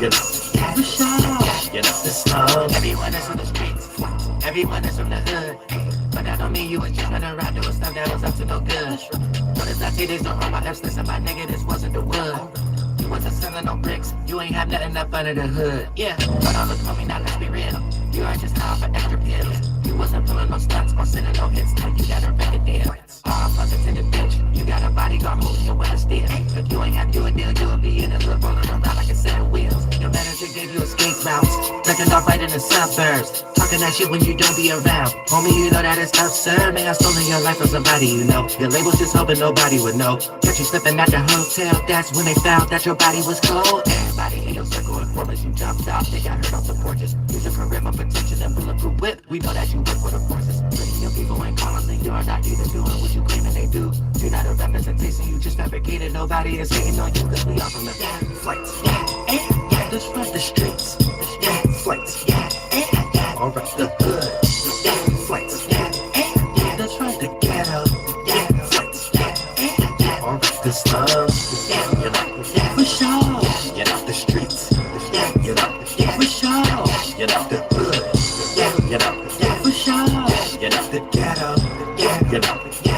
You know, for sure. You know, the slums. Everyone is on the streets. Everyone is from the hood. But that don't mean you was just running around doing stuff that was up to no good. Notice I see this on my lips, listen, my nigga, this wasn't the wood. You wasn't selling no bricks, you ain't have nothing up under the hood. Yeah, but all look for me, now let's be real. You are just high for extra pills. You wasn't pulling no stunts or sending no hits, now you got a record deal. All buckets in the bitch, you got a bodyguard moving your with a steel. If you ain't have to do a deal, you'll be in the hood rolling around like a set of wheels. Your manager gave you a skate bounce, looking off right in the suburbs. Talking that shit when you don't be around. Homie, you know that it's absurd. Man, I stolen your life from somebody you know. Your label's just hoping nobody would know. Catch you slipping at the hotel, that's when they found that your body was cold. Everybody in your circle informers, you jumped off. They got hurt off the porches. Using forever protection and bulletproof whip. We know that you work for the forces. Pretty your people ain't calling, then you're not either doing what you claiming they do. You're not a representation, you just fabricated. Nobody is hating on you, cause we all from the flights. Yeah, let's run the streets. Yeah, flights. Yeah, alright, the hood. Yeah, flights. Yeah, let's run the ghetto. Yeah, flights. Yeah, alright, the slums. Yeah, you know, for sure. You know, the streets. Yeah, you know, for sure. You know, the hood. Yeah, you know, for sure. You know, the ghetto. Yeah, you know,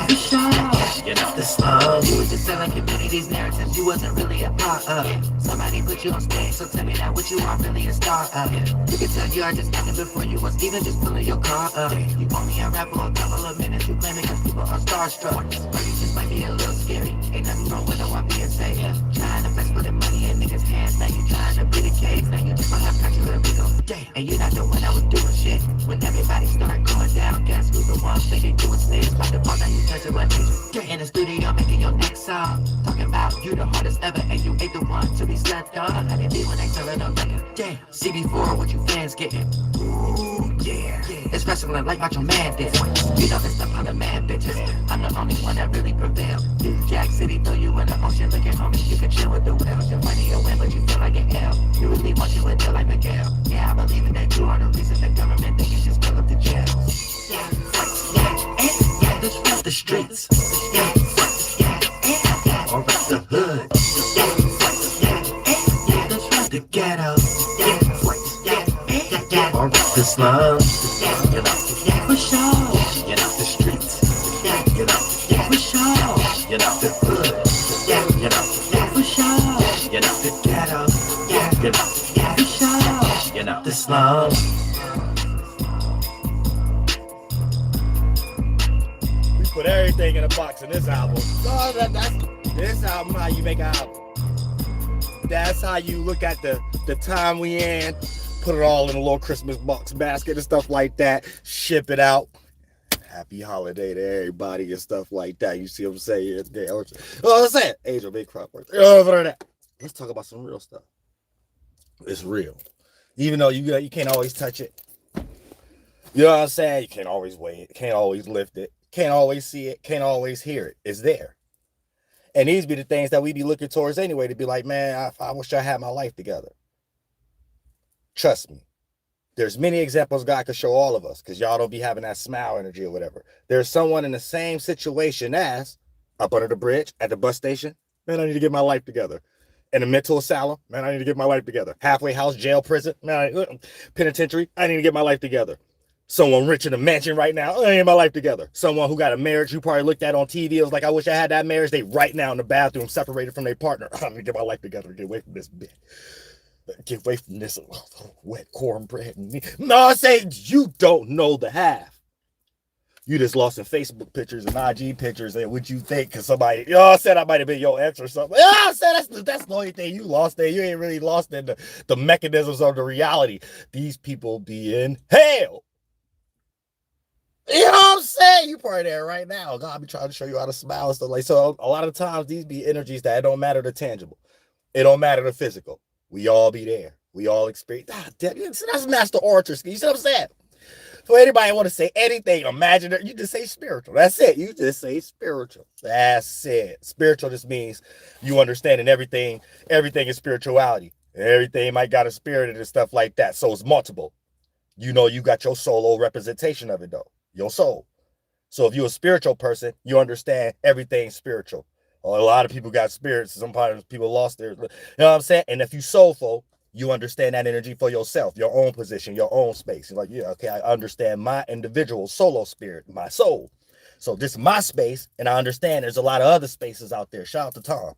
for sure. You know, the slums. You was just selling communities narratives you wasn't really a part of. Somebody put you on stage, so tell me now what you are really a star of. You can tell you are just acting before you was even just pulling your car up. You only a rap for a couple of minutes, you claim it cause people are starstruck. Or you just might be a little scary. Ain't nothing wrong with no one being safe. Trying to flex putting money in niggas' hands. Now you trying to be the case. Now you just might have got you a wiggle. And you're not the one that was doing shit. When everybody started going down, guess who's the one thinking you was snitch? By the ball, now you turn to an angel. In the studio making your next song. Talking about you the hardest ever and you ain't the one to be slept on. How they be when they sell it on record. CB4, what you fans getting? Ooh, yeah. It's wrestling like Macho Man did. You know this stuff on the man bitches. I'm the only one that really prevail. New Jack City, throw you in the ocean. Look at homie, you can chill with the whales. Your money a win, but you feel like an hell. You really want you until like Miguel. Yeah, I believe in that you are the reason the government think you just fill up the jails. Yeah, let's run the streets. Yeah, alright, the hood. Yeah, let's run the ghetto. Yeah, alright, the slums. You know, for sure. You know, the streets. You know, for sure. You know, the hood. You know, for sure. You know, the ghetto. You know, for sure. You know, the slums. Put everything in a box in this album. This album, how you make an album. That's how you look at the time we in, put it all in a little Christmas box basket and stuff like that, ship it out. Happy holiday to everybody and stuff like that. You see what I'm saying? Oh, I'm saying, Angel, big crop worth. Let's talk about some real stuff. It's real. Even though you can't always touch it. You know what I'm saying? You can't always weigh it, can't always lift it. Can't always see it, can't always hear it. It's there. And these be the things that we be looking towards anyway, to be like, man, I wish I had my life together. Trust me. There's many examples God could show all of us, because y'all don't be having that smile energy or whatever. There's someone in the same situation as up under the bridge, at the bus station. Man, I need to get my life together. In a mental asylum, man, I need to get my life together. Halfway house, jail, prison, man, penitentiary, I need to get my life together. Someone rich in a mansion right now, I need my life together. Someone who got a marriage you probably looked at on TV, it was like, I wish I had that marriage. They right now in the bathroom, separated from their partner. I need to get my life together, get away from this bitch. Get away from this wet cornbread. No, I say you don't know the half. You just lost in Facebook pictures and IG pictures and what you think, because somebody, said I might have been your ex or something. I said that's the only thing you lost there. You ain't really lost in the mechanisms of the reality. These people be in hell. You know what I'm saying? You probably there right now. God be trying to show you how to smile and stuff like so. A lot of times these be energies that it don't matter the tangible. It don't matter the physical. We all be there. We all experience. That's master orator. You see what I'm saying? For anybody want to say anything imaginary, you just say spiritual. That's it. You just say spiritual. That's it. Spiritual just means you understanding everything. Everything is spirituality. Everything might got a spirit and stuff like that. So it's multiple. You know you got your solo representation of it though. Your soul. So if you're a spiritual person, you understand everything spiritual. A lot of people got spirits. Sometimes people lost theirs. You know what I'm saying? And if you soulful, you understand that energy for yourself, your own position, your own space. You're like, yeah, okay, I understand my individual solo spirit, my soul. So this is my space, and I understand there's a lot of other spaces out there. Shout out to Tom.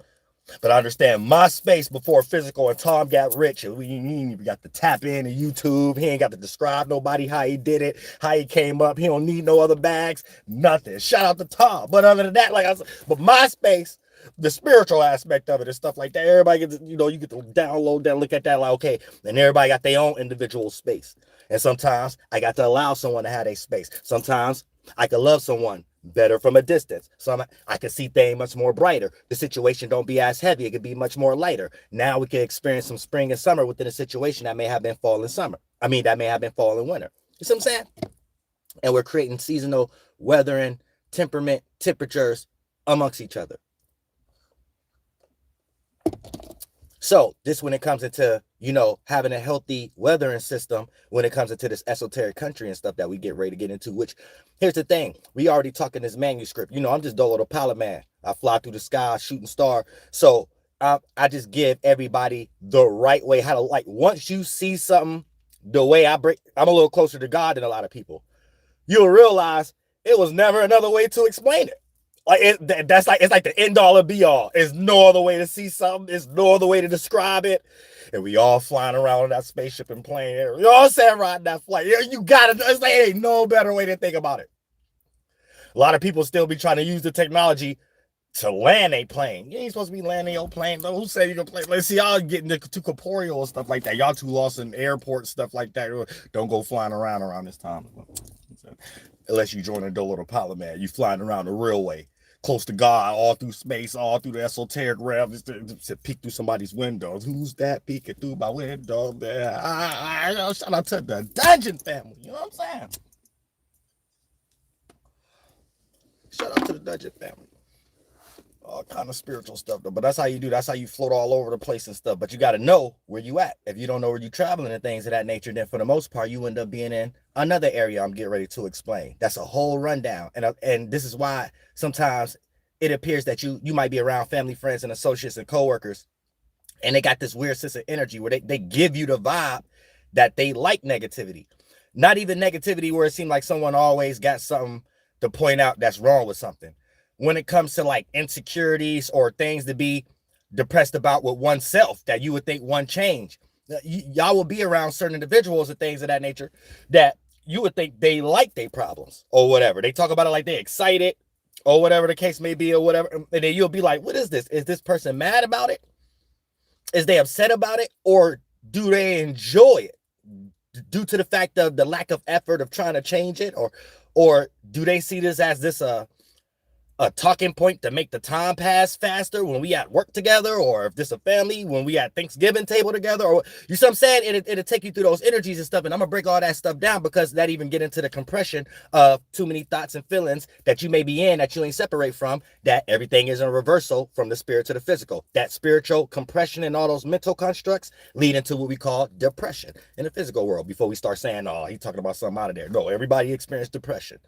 But I understand my space before physical, and Tom got rich, and we got to tap into YouTube. He ain't got to describe nobody how he did it, how he came up. He don't need no other bags, nothing. Shout out to Tom. But other than that, like I said, but my space, the spiritual aspect of it and stuff like that, everybody gets, you know, you get to download that, look at that, like, okay, and everybody got their own individual space. And sometimes I got to allow someone to have their space. Sometimes I can love someone better from a distance. So I can see things much more brighter. The situation don't be as heavy. It could be much more lighter. Now we can experience some spring and summer within a situation that may have been fall and summer. I mean, that may have been fall and winter. You see what I'm saying? And we're creating seasonal weathering, temperatures amongst each other. So this, when it comes into, you know, having a healthy weathering system, when it comes into this esoteric country and stuff that we get ready to get into, which here's the thing, we already talking this manuscript. You know, I'm just WURLDIAH. I fly through the sky, shooting star. So I just give everybody the right way how to, like, once you see something, the way I'm a little closer to God than a lot of people. You'll realize it was never another way to explain it. Like it's like the end all and be all. There's no other way to see something. There's no other way to describe it. And we all flying around on that spaceship and plane. You know what I'm saying? Riding that flight. You got it. It's like, ain't no better way to think about it. A lot of people still be trying to use the technology to land a plane. You ain't supposed to be landing your plane. So who said you can play? Let's see, y'all getting too corporeal and stuff like that. Y'all too lost in airports, stuff like that. Don't go flying around this time. Unless you join a WURLDIAPilotman. You flying around the real way. Close to God, all through space, all through the esoteric realm, just to peek through somebody's windows. Who's that peeking through my window there? Shout out to the Dungeon family. You know what I'm saying? Shout out to the Dungeon family. All kind of spiritual stuff, though. But that's how you do. That's how you float all over the place and stuff. But you got to know where you at. If you don't know where you're traveling and things of that nature, then for the most part, you end up being in another area I'm getting ready to explain. That's a whole rundown. And this is why sometimes it appears that you might be around family, friends, and associates and coworkers, and they got this weird sense of energy where they give you the vibe that they like negativity. Not even negativity where it seemed like someone always got something to point out that's wrong with something. When it comes to like insecurities or things to be depressed about with oneself that you would think one change, y'all will be around certain individuals and things of that nature that you would think they like their problems or whatever. They talk about it like they're excited or whatever the case may be or whatever. And then you'll be like, what is this? Is this person mad about it? Is they upset about it? Or do they enjoy it due to the fact of the lack of effort of trying to change it? Or do they see this as this a talking point to make the time pass faster when we at work together, or if this a family, when we at Thanksgiving table together, or you see what I'm saying? It'll take you through those energies and stuff. And I'm gonna break all that stuff down because that even get into the compression of too many thoughts and feelings that you may be in that you ain't separate from, that everything is in reversal from the spirit to the physical. That spiritual compression and all those mental constructs lead into what we call depression in the physical world. Before we start saying, oh, he's talking about something out of there. No, everybody experienced depression.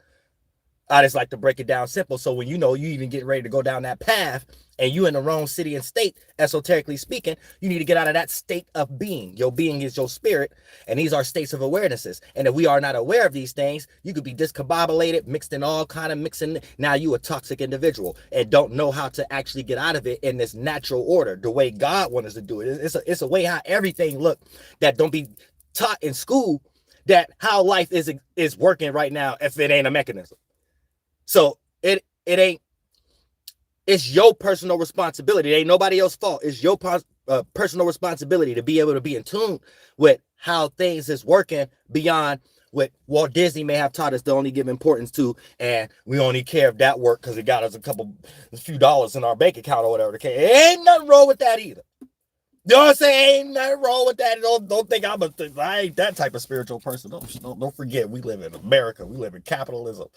I just like to break it down simple. So when you know you even get ready to go down that path and you in the wrong city and state, esoterically speaking, you need to get out of that state of being. Your being is your spirit, and these are states of awarenesses. And if we are not aware of these things, you could be discombobulated, mixed in all kind of mixing. Now you a toxic individual and don't know how to actually get out of it in this natural order, the way God wants us to do it. It's a way how everything look that don't be taught in school, that how life is working right now if it ain't a mechanism. So it ain't, it's your personal responsibility. It ain't nobody else's fault. It's your personal responsibility to be able to be in tune with how things is working beyond what Walt Disney may have taught us to only give importance to. And we only care if that worked because it got us a few dollars in our bank account or whatever. Okay, ain't nothing wrong with that either. You know what I'm saying? Ain't nothing wrong with that. Don't think I ain't that type of spiritual person. Don't forget, we live in America. We live in capitalism.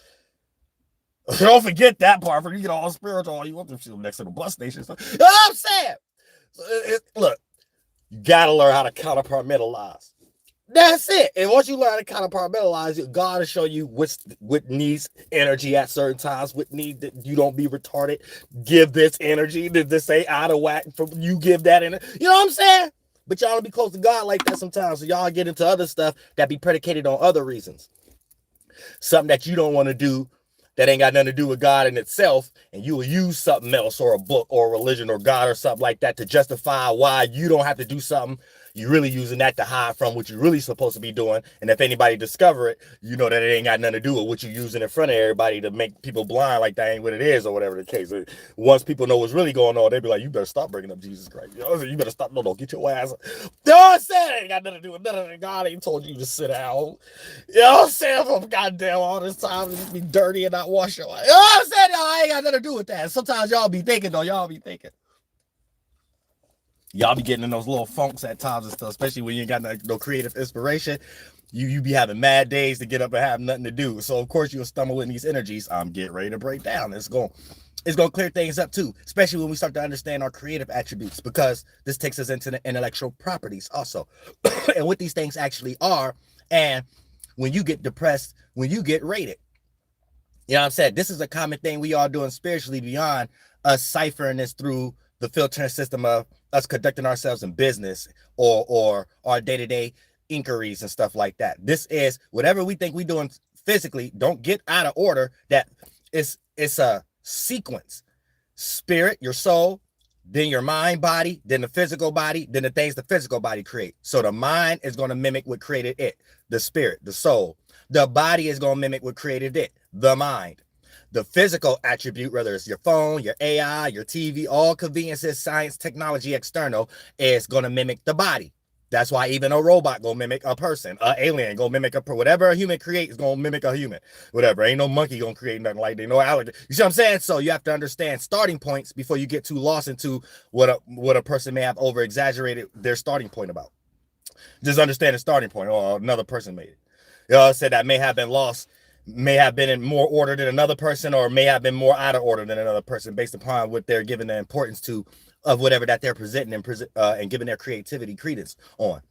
Don't forget that part. For you get all spiritual, you want to feel next to the bus station. So, you know what I'm saying? So look, you gotta learn how to counterpartmentalize. That's it. And once you learn how to counterpartmentalize, God will show you what needs energy at certain times, what need that you don't be retarded. Give this energy. This ain't out of whack. You give that energy. You know what I'm saying? But y'all don't be close to God like that sometimes. So y'all get into other stuff that be predicated on other reasons. Something that you don't want to do that ain't got nothing to do with God in itself, and you will use something else or a book or a religion or God or something like that to justify why you don't have to do something. You're really using that to hide from what you're really supposed to be doing. And if anybody discover it, you know that it ain't got nothing to do with what you're using in front of everybody to make people blind like that ain't what it is or whatever the case. Once people know what's really going on, they be like, you better stop bringing up Jesus Christ. You know, you better stop. No, get your ass. You know what I'm saying? It ain't got nothing to do with nothing. God ain't told you to sit down. You know what I'm saying? From goddamn all this time to just be dirty and not wash your ass. You know what I'm saying? No, I ain't got nothing to do with that. Sometimes y'all be thinking though. Y'all be thinking. Y'all be getting in those little funks at times and stuff, especially when you ain't got no creative inspiration. You be having mad days to get up and have nothing to do. So of course you'll stumble in these energies. I'm getting ready to break down. It's gonna clear things up too, especially when we start to understand our creative attributes, because this takes us into the intellectual properties also, and what these things actually are. And when you get depressed, when you get rated, you know what I'm saying? This is a common thing we all doing spiritually beyond us ciphering this through the filtering system of us conducting ourselves in business or our day-to-day inquiries and stuff like that. This is whatever we think we're doing physically. Don't get out of order. That it's a sequence. Spirit, your soul, then your mind body, then the physical body, then the things the physical body create. So the mind is going to mimic what created it, the spirit, the soul. The body is going to mimic what created it, the mind. The physical attribute, whether it's your phone, your AI, your TV, all conveniences, science, technology, external, is going to mimic the body. That's why even a robot gonna mimic a person, an alien gonna mimic whatever a human creates is gonna mimic a human. Whatever, ain't no monkey gonna create nothing like that. No allergy. You see what I'm saying? So you have to understand starting points before you get too lost into what a person may have over exaggerated their starting point about. Just understand the starting point. Or another person made it. You know, I said that may have been lost, may have been in more order than another person, or may have been more out of order than another person based upon what they're giving the importance to of whatever that they're presenting and giving their creativity credence on.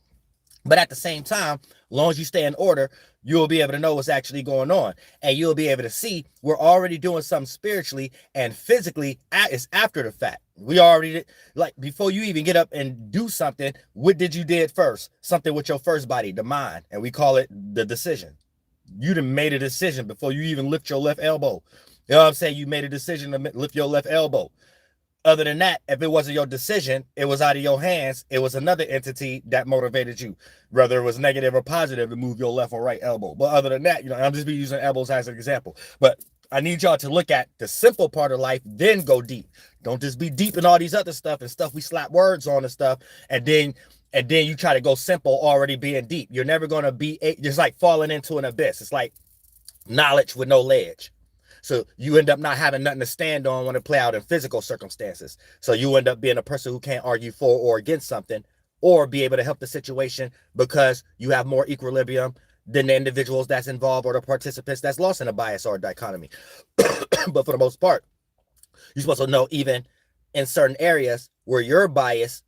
But at the same time, as long as you stay in order, you'll be able to know what's actually going on, and you'll be able to see we're already doing something spiritually and physically. It's after the fact. We already, like, before you even get up and do something, what did you did first? Something with your first body, the mind, and we call it the decision. You done made a decision before you even lift your left elbow. You know what I'm saying? You made a decision to lift your left elbow. Other than that, if it wasn't your decision, it was out of your hands. It was another entity that motivated you, whether it was negative or positive, to move your left or right elbow. But other than that, you know, I'm just be using elbows as an example. But I need y'all to look at the simple part of life, then go deep. Don't just be deep in all these other stuff and stuff we slap words on and stuff, and then you try to go simple already being deep. You're never going to be just like falling into an abyss. It's like knowledge with no ledge. So you end up not having nothing to stand on when it play out in physical circumstances. So you end up being a person who can't argue for or against something, or be able to help the situation because you have more equilibrium than the individuals that's involved or the participants that's lost in a bias or a dichotomy. But for the most part, you're supposed to know even in certain areas where your bias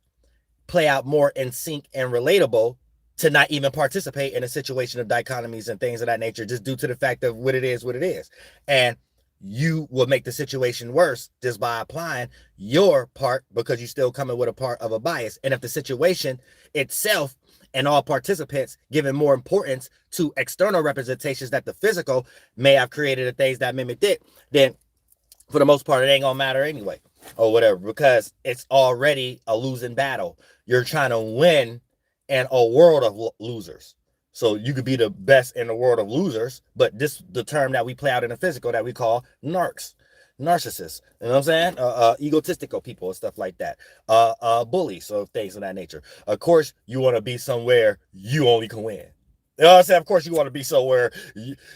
play out more in sync and relatable, to not even participate in a situation of dichotomies and things of that nature, just due to the fact of what it is. And you will make the situation worse just by applying your part, because you're still coming with a part of a bias. And if the situation itself and all participants giving more importance to external representations that the physical may have created, the things that mimicked it, then for the most part, it ain't gonna matter anyway, or whatever, because it's already a losing battle. You're trying to win in a world of losers. So you could be the best in the world of losers, but the term that we play out in the physical that we call narcissists. You know what I'm saying? Egotistical people and stuff like that. Bullies, so things of that nature. Of course, you want to be somewhere you only can win. You know what I'm saying? Of course, you want to be somewhere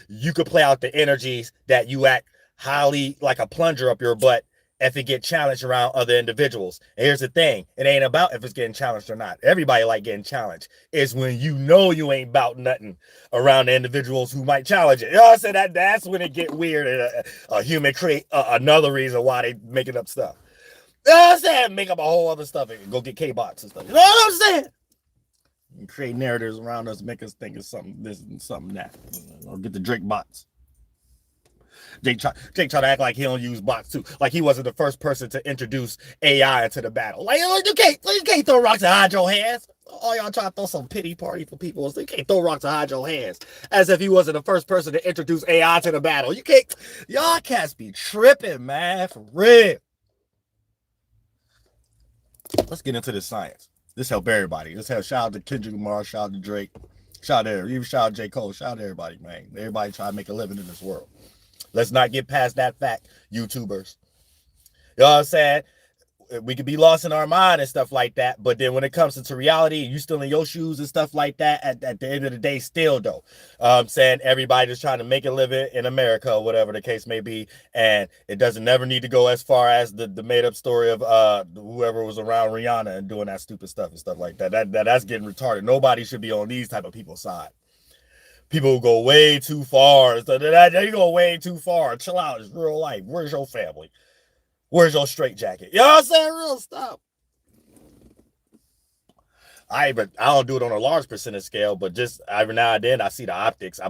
you could play out the energies that you act highly like a plunger up your butt if it get challenged around other individuals. And here's the thing, it ain't about if it's getting challenged or not. Everybody like getting challenged. It's when you know you ain't about nothing around the individuals who might challenge it. You know what I'm saying? That's when it get weird, and a human create another reason why they making up stuff. You know what I'm saying? Make up a whole other stuff and go get K-bots and stuff. You know what I'm saying? And create narratives around us, make us think it's something this and something that. Or get the Drake bots. Jake try to act like he don't use bots too, like he wasn't the first person to introduce AI into the battle. Like, you can't throw rocks and hide your hands. All y'all try to throw some pity party for people. So you can't throw rocks to hide your hands. As if he wasn't the first person to introduce AI to the battle. You can't, y'all cats be tripping, man, for real. Let's get into this science. This help everybody. This help, shout out to Kendrick Lamar, shout out to Drake, shout out to, even shout out to J. Cole, shout out to everybody, man. Everybody try to make a living in this world. Let's not get past that fact, YouTubers. You know what I'm saying? We could be lost in our mind and stuff like that, but then when it comes into reality, you still in your shoes and stuff like that, at the end of the day, still though, I'm saying everybody just trying to make a living in America or whatever the case may be, and it doesn't never need to go as far as the made up story of whoever was around Rihanna and doing that stupid stuff and stuff like that. That's getting retarded. Nobody should be on these type of people's side. People who go way too far. They go way too far. Chill out. It's real life. Where's your family? Where's your straitjacket? You know what I'm saying? Real stuff. I don't do it on a large percentage scale, but just every now and then I see the optics.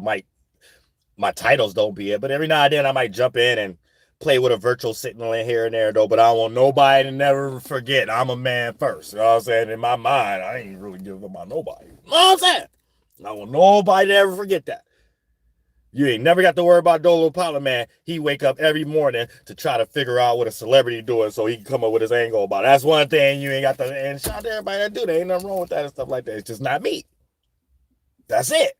My titles don't be it, but every now and then I might jump in and play with a virtual signal in here and there though, but I don't want nobody to never forget I'm a man first. You know what I'm saying? In my mind, I ain't really giving about nobody. You know what I'm saying? I don't want nobody to ever forget that. You ain't never got to worry about DoelowDaPilotman. He wake up every morning to try to figure out what a celebrity doing so he can come up with his angle about it. That's one thing you ain't got to, and shout out to everybody that do. There ain't nothing wrong with that and stuff like that. It's just not me. That's it.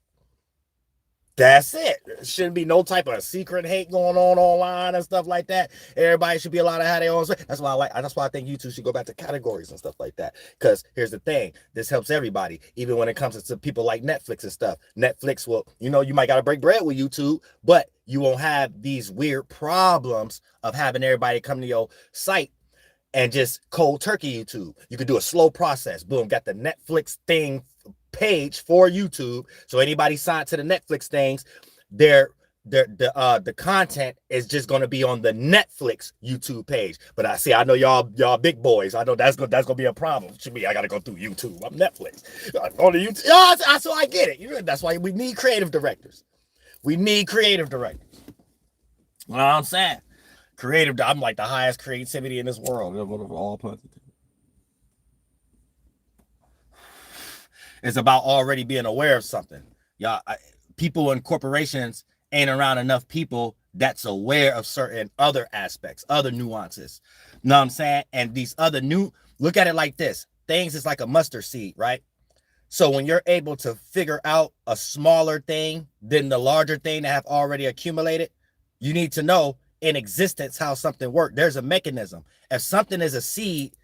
That's it. There shouldn't be no type of secret hate going on online and stuff like that. Everybody should be allowed to have their own space. That's why I think YouTube should go back to categories and stuff like that. Because here's the thing, this helps everybody, even when it comes to people like Netflix and stuff. Netflix will, you might got to break bread with YouTube, but you won't have these weird problems of having everybody come to your site and just cold turkey YouTube. You could do a slow process. Boom, got the Netflix thing page for YouTube. So anybody signed to the Netflix things, the content is just going to be on the Netflix YouTube page. But I know y'all big boys. I know that's gonna be a problem to me. I gotta go through YouTube. I'm Netflix on the YouTube. So I get it. That's why we need creative directors. We need creative directors. You know what I'm saying? Creative. I'm like the highest creativity in this world. All positive. It's about already being aware of something. Y'all, people in corporations ain't around enough people that's aware of certain other aspects, other nuances. You know what I'm saying? And these other look at it like this. Things is like a mustard seed, right? So when you're able to figure out a smaller thing than the larger thing that have already accumulated, you need to know in existence how something works. There's a mechanism. If something is a seed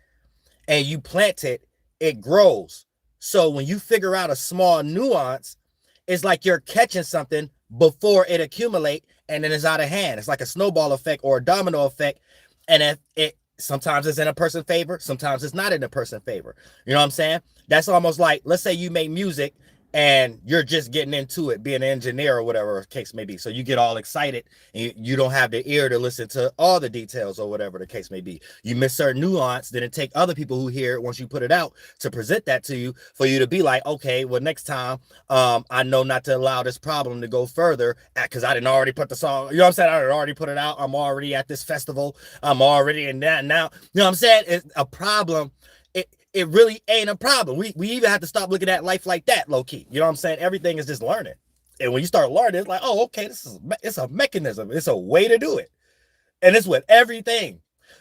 and you plant it, it grows. So when you figure out a small nuance, it's like you're catching something before it accumulate and then it's out of hand. It's like a snowball effect or a domino effect. And if it sometimes it's in a person's favor, sometimes it's not in a person's favor. You know what I'm saying? That's almost like, let's say you make music and you're just getting into it, being an engineer or whatever the case may be. So you get all excited and you don't have the ear to listen to all the details or whatever the case may be. You miss certain nuance, then it take other people who hear it once you put it out to present that to you for you to be like, okay, well, next time I know not to allow this problem to go further because I didn't already put the song, you know what I'm saying? I already put it out. I'm already at this festival. I'm already in that now. You know what I'm saying? It's a problem. It really ain't a problem. We even have to stop looking at life like that, low key. You know what I'm saying? Everything is just learning. And when you start learning, it's like, oh, okay, it's a mechanism. It's a way to do it. And it's with everything.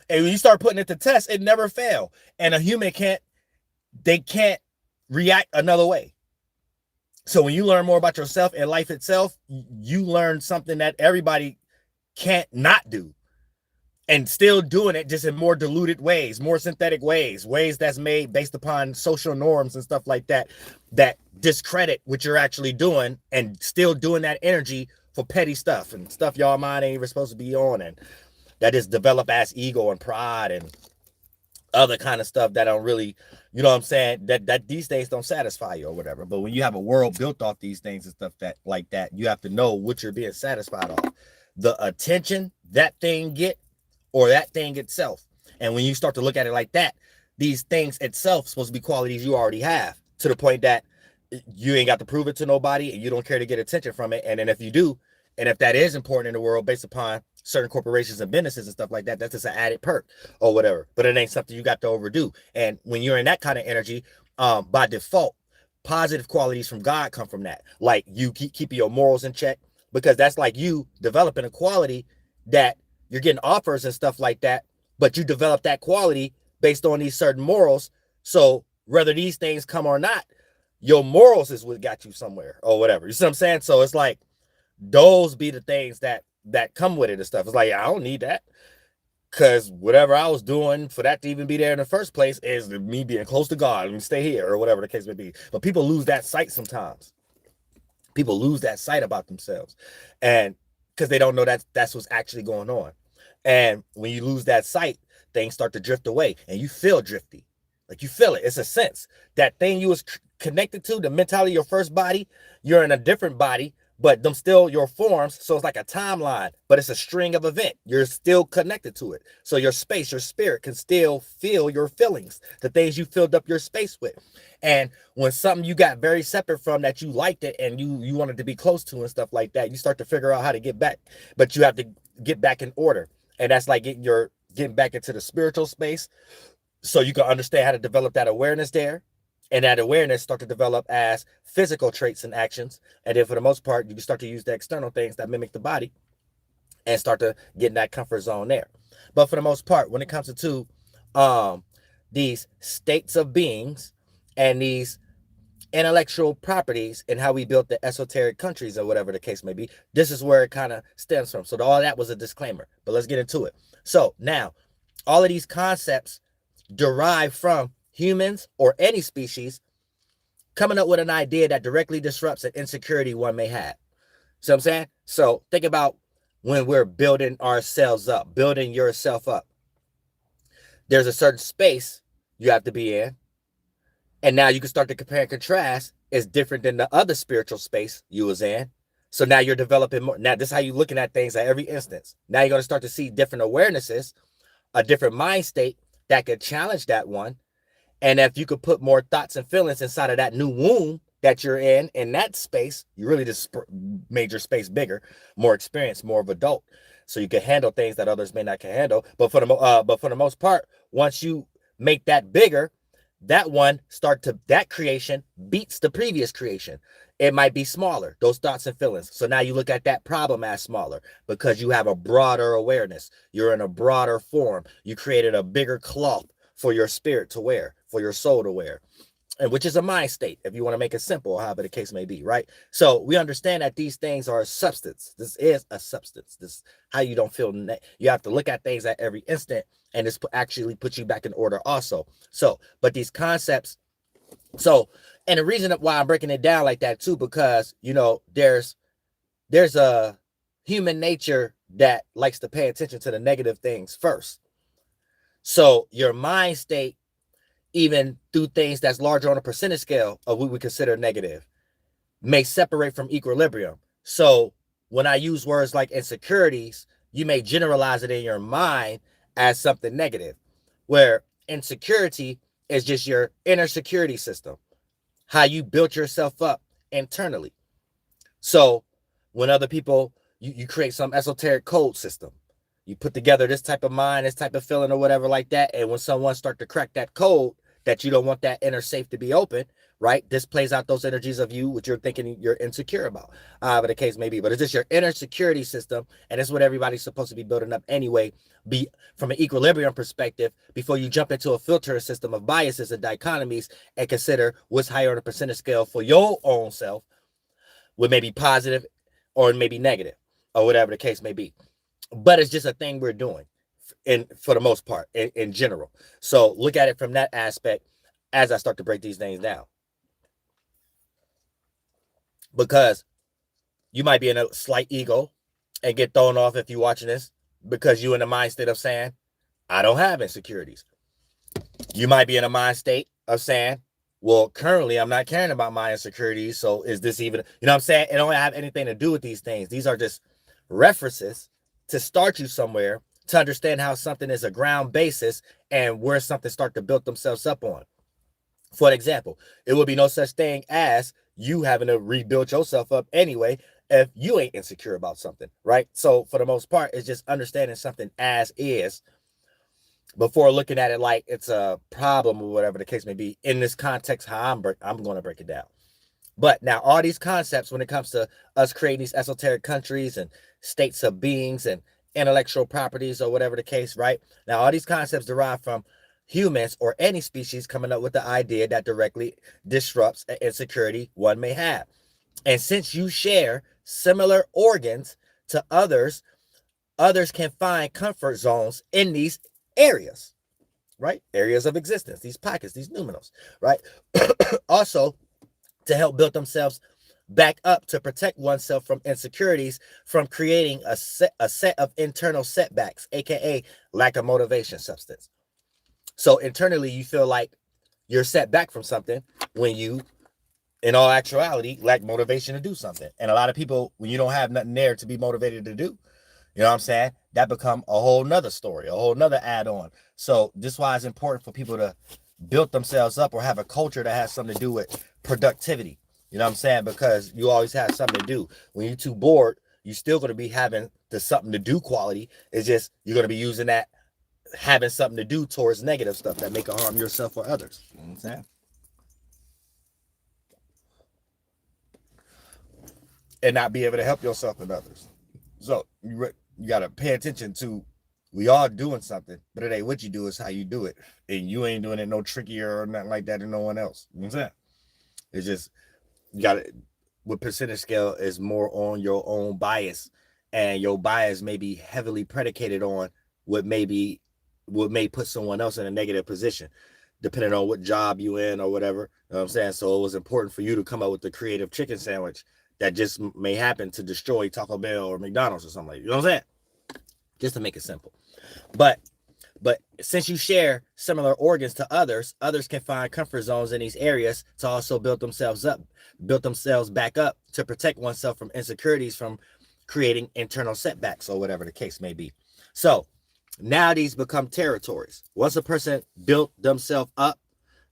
And when you start putting it to test, it never fail. And a human can't react another way. So when you learn more about yourself and life itself, you learn something that everybody can't not do. And still doing it just in more diluted ways, more synthetic ways that's made based upon social norms and stuff like that, that discredit what you're actually doing and still doing that energy for petty stuff and stuff y'all mind ain't even supposed to be on, and that is develop ass ego and pride and other kind of stuff that don't really, you know what I'm saying, that these things don't satisfy you or whatever. But when you have a world built off these things and stuff that like that, you have to know what you're being satisfied off. The attention that thing get or that thing itself. And when you start to look at it like that, these things itself supposed to be qualities you already have, to the point that you ain't got to prove it to nobody and you don't care to get attention from it. And then if you do, and if that is important in the world based upon certain corporations and businesses and stuff like that, that's just an added perk or whatever. But it ain't something you got to overdo. And when you're in that kind of energy, by default, positive qualities from God come from that. Like you keeping your morals in check, because that's like you developing a quality that you're getting offers and stuff like that, but you develop that quality based on these certain morals. So whether these things come or not, your morals is what got you somewhere or whatever. You see what I'm saying? So it's like those be the things that come with it and stuff. It's like, I don't need that, because whatever I was doing for that to even be there in the first place is me being close to God and stay here or whatever the case may be. But people lose that sight sometimes. People lose that sight about themselves, and because they don't know that's what's actually going on. And when you lose that sight, things start to drift away, and you feel drifty. Like you feel it. It's a sense. That thing you was connected to, the mentality of your first body, you're in a different body, but them still your forms. So it's like a timeline, but it's a string of event. You're still connected to it. So your space, your spirit can still feel your feelings, the things you filled up your space with. And when something you got very separate from that you liked it and you wanted to be close to and stuff like that, you start to figure out how to get back, but you have to get back in order. And that's like getting back into the spiritual space, so you can understand how to develop that awareness there. And that awareness start to develop as physical traits and actions. And then for the most part, you can start to use the external things that mimic the body and start to get in that comfort zone there. But for the most part, when it comes to these states of beings and these intellectual properties and how we built the esoteric countries or whatever the case may be, this is where it kind of stems from. So all that was a disclaimer, but let's get into it. So now all of these concepts derive from humans or any species coming up with an idea that directly disrupts an insecurity one may have. See what I'm saying? So think about when we're building ourselves up, building yourself up. There's a certain space you have to be in. And now you can start to compare and contrast. It's different than the other spiritual space you was in. So now you're developing more. Now this is how you're looking at things at every instance. Now you're going to start to see different awarenesses, a different mind state that could challenge that one. And if you could put more thoughts and feelings inside of that new womb that you're in that space, you really just made your space bigger, more experienced, more of adult, so you can handle things that others may not can handle. But for the most part, once you make that bigger, that creation beats the previous creation. It might be smaller, those thoughts and feelings. So now you look at that problem as smaller because you have a broader awareness. You're in a broader form. You created a bigger cloth for your spirit to wear, for your soul to wear, and which is a mind state, if you want to make it simple, however the case may be, right? So we understand that these things are a substance. This is a substance. This how you don't feel. You have to look at things at every instant, and this actually puts you back in order also. So, but these concepts, and the reason why I'm breaking it down like that too, because, there's a human nature that likes to pay attention to the negative things first. So your mind state, even through things that's larger on a percentage scale of what we consider negative, may separate from equilibrium. So when I use words like insecurities, you may generalize it in your mind as something negative, where insecurity is just your inner security system, how you built yourself up internally. So when other people, you create some esoteric code system, you put together this type of mind, this type of feeling or whatever like that. And when someone start to crack that code, that you don't want that inner safe to be open, right? This plays out those energies of you, which you're thinking you're insecure about, but the case may be. But it's just your inner security system, and it's what everybody's supposed to be building up anyway, be from an equilibrium perspective, before you jump into a filter system of biases and dichotomies and consider what's higher on the percentage scale for your own self, with maybe positive or maybe negative, or whatever the case may be. But it's just a thing we're doing for the most part in general. So look at it from that aspect as I start to break these things down. Because you might be in a slight ego and get thrown off if you're watching this, because you're in the mind state of saying, I don't have insecurities. You might be in a mind state of saying, well, currently I'm not caring about my insecurities. So is this even, you know what I'm saying? It don't have anything to do with these things. These are just references to start you somewhere, to understand how something is a ground basis and where something start to build themselves up on. For example, it would be no such thing as you having to rebuild yourself up anyway if you ain't insecure about something, right? So for the most part, it's just understanding something as is before looking at it like it's a problem or whatever the case may be. In this context, how I'm going to break it down. But now all these concepts, when it comes to us creating these esoteric countries and states of beings and intellectual properties or whatever the case, right? Now all these concepts derive from humans or any species coming up with the idea that directly disrupts an insecurity one may have. And since you share similar organs to others, others can find comfort zones in these areas, right? Areas of existence, these pockets, these numinals, right? Also, to help build themselves back up to protect oneself from insecurities, from creating a set of internal setbacks, aka lack of motivation substance. So internally, you feel like you're set back from something when you, in all actuality, lack motivation to do something. And a lot of people, when you don't have nothing there to be motivated to do, you know what I'm saying? That become a whole nother story, a whole nother add-on. So this is why it's important for people to build themselves up or have a culture that has something to do with productivity. You know what I'm saying? Because you always have something to do. When you're too bored, you're still going to be having the something to do quality. It's just you're going to be using that having something to do towards negative stuff that make harm yourself or others. You know what I'm saying? And not be able to help yourself and others. So you got to pay attention to, we all doing something, but it ain't what you do, it's how you do it. And you ain't doing it no trickier or nothing like that than no one else. You know what I'm saying? It's just, you got to, with percentage scale is more on your own bias. And your bias may be heavily predicated on what may put someone else in a negative position, depending on what job you in or whatever. You know what I'm saying? So it was important for you to come up with the creative chicken sandwich that just may happen to destroy Taco Bell or McDonald's or something like that. You know what I'm saying? Just to make it simple. But since you share similar organs to others, others can find comfort zones in these areas to also build themselves back up to protect oneself from insecurities, from creating internal setbacks or whatever the case may be. So now these become territories. Once a person built themselves up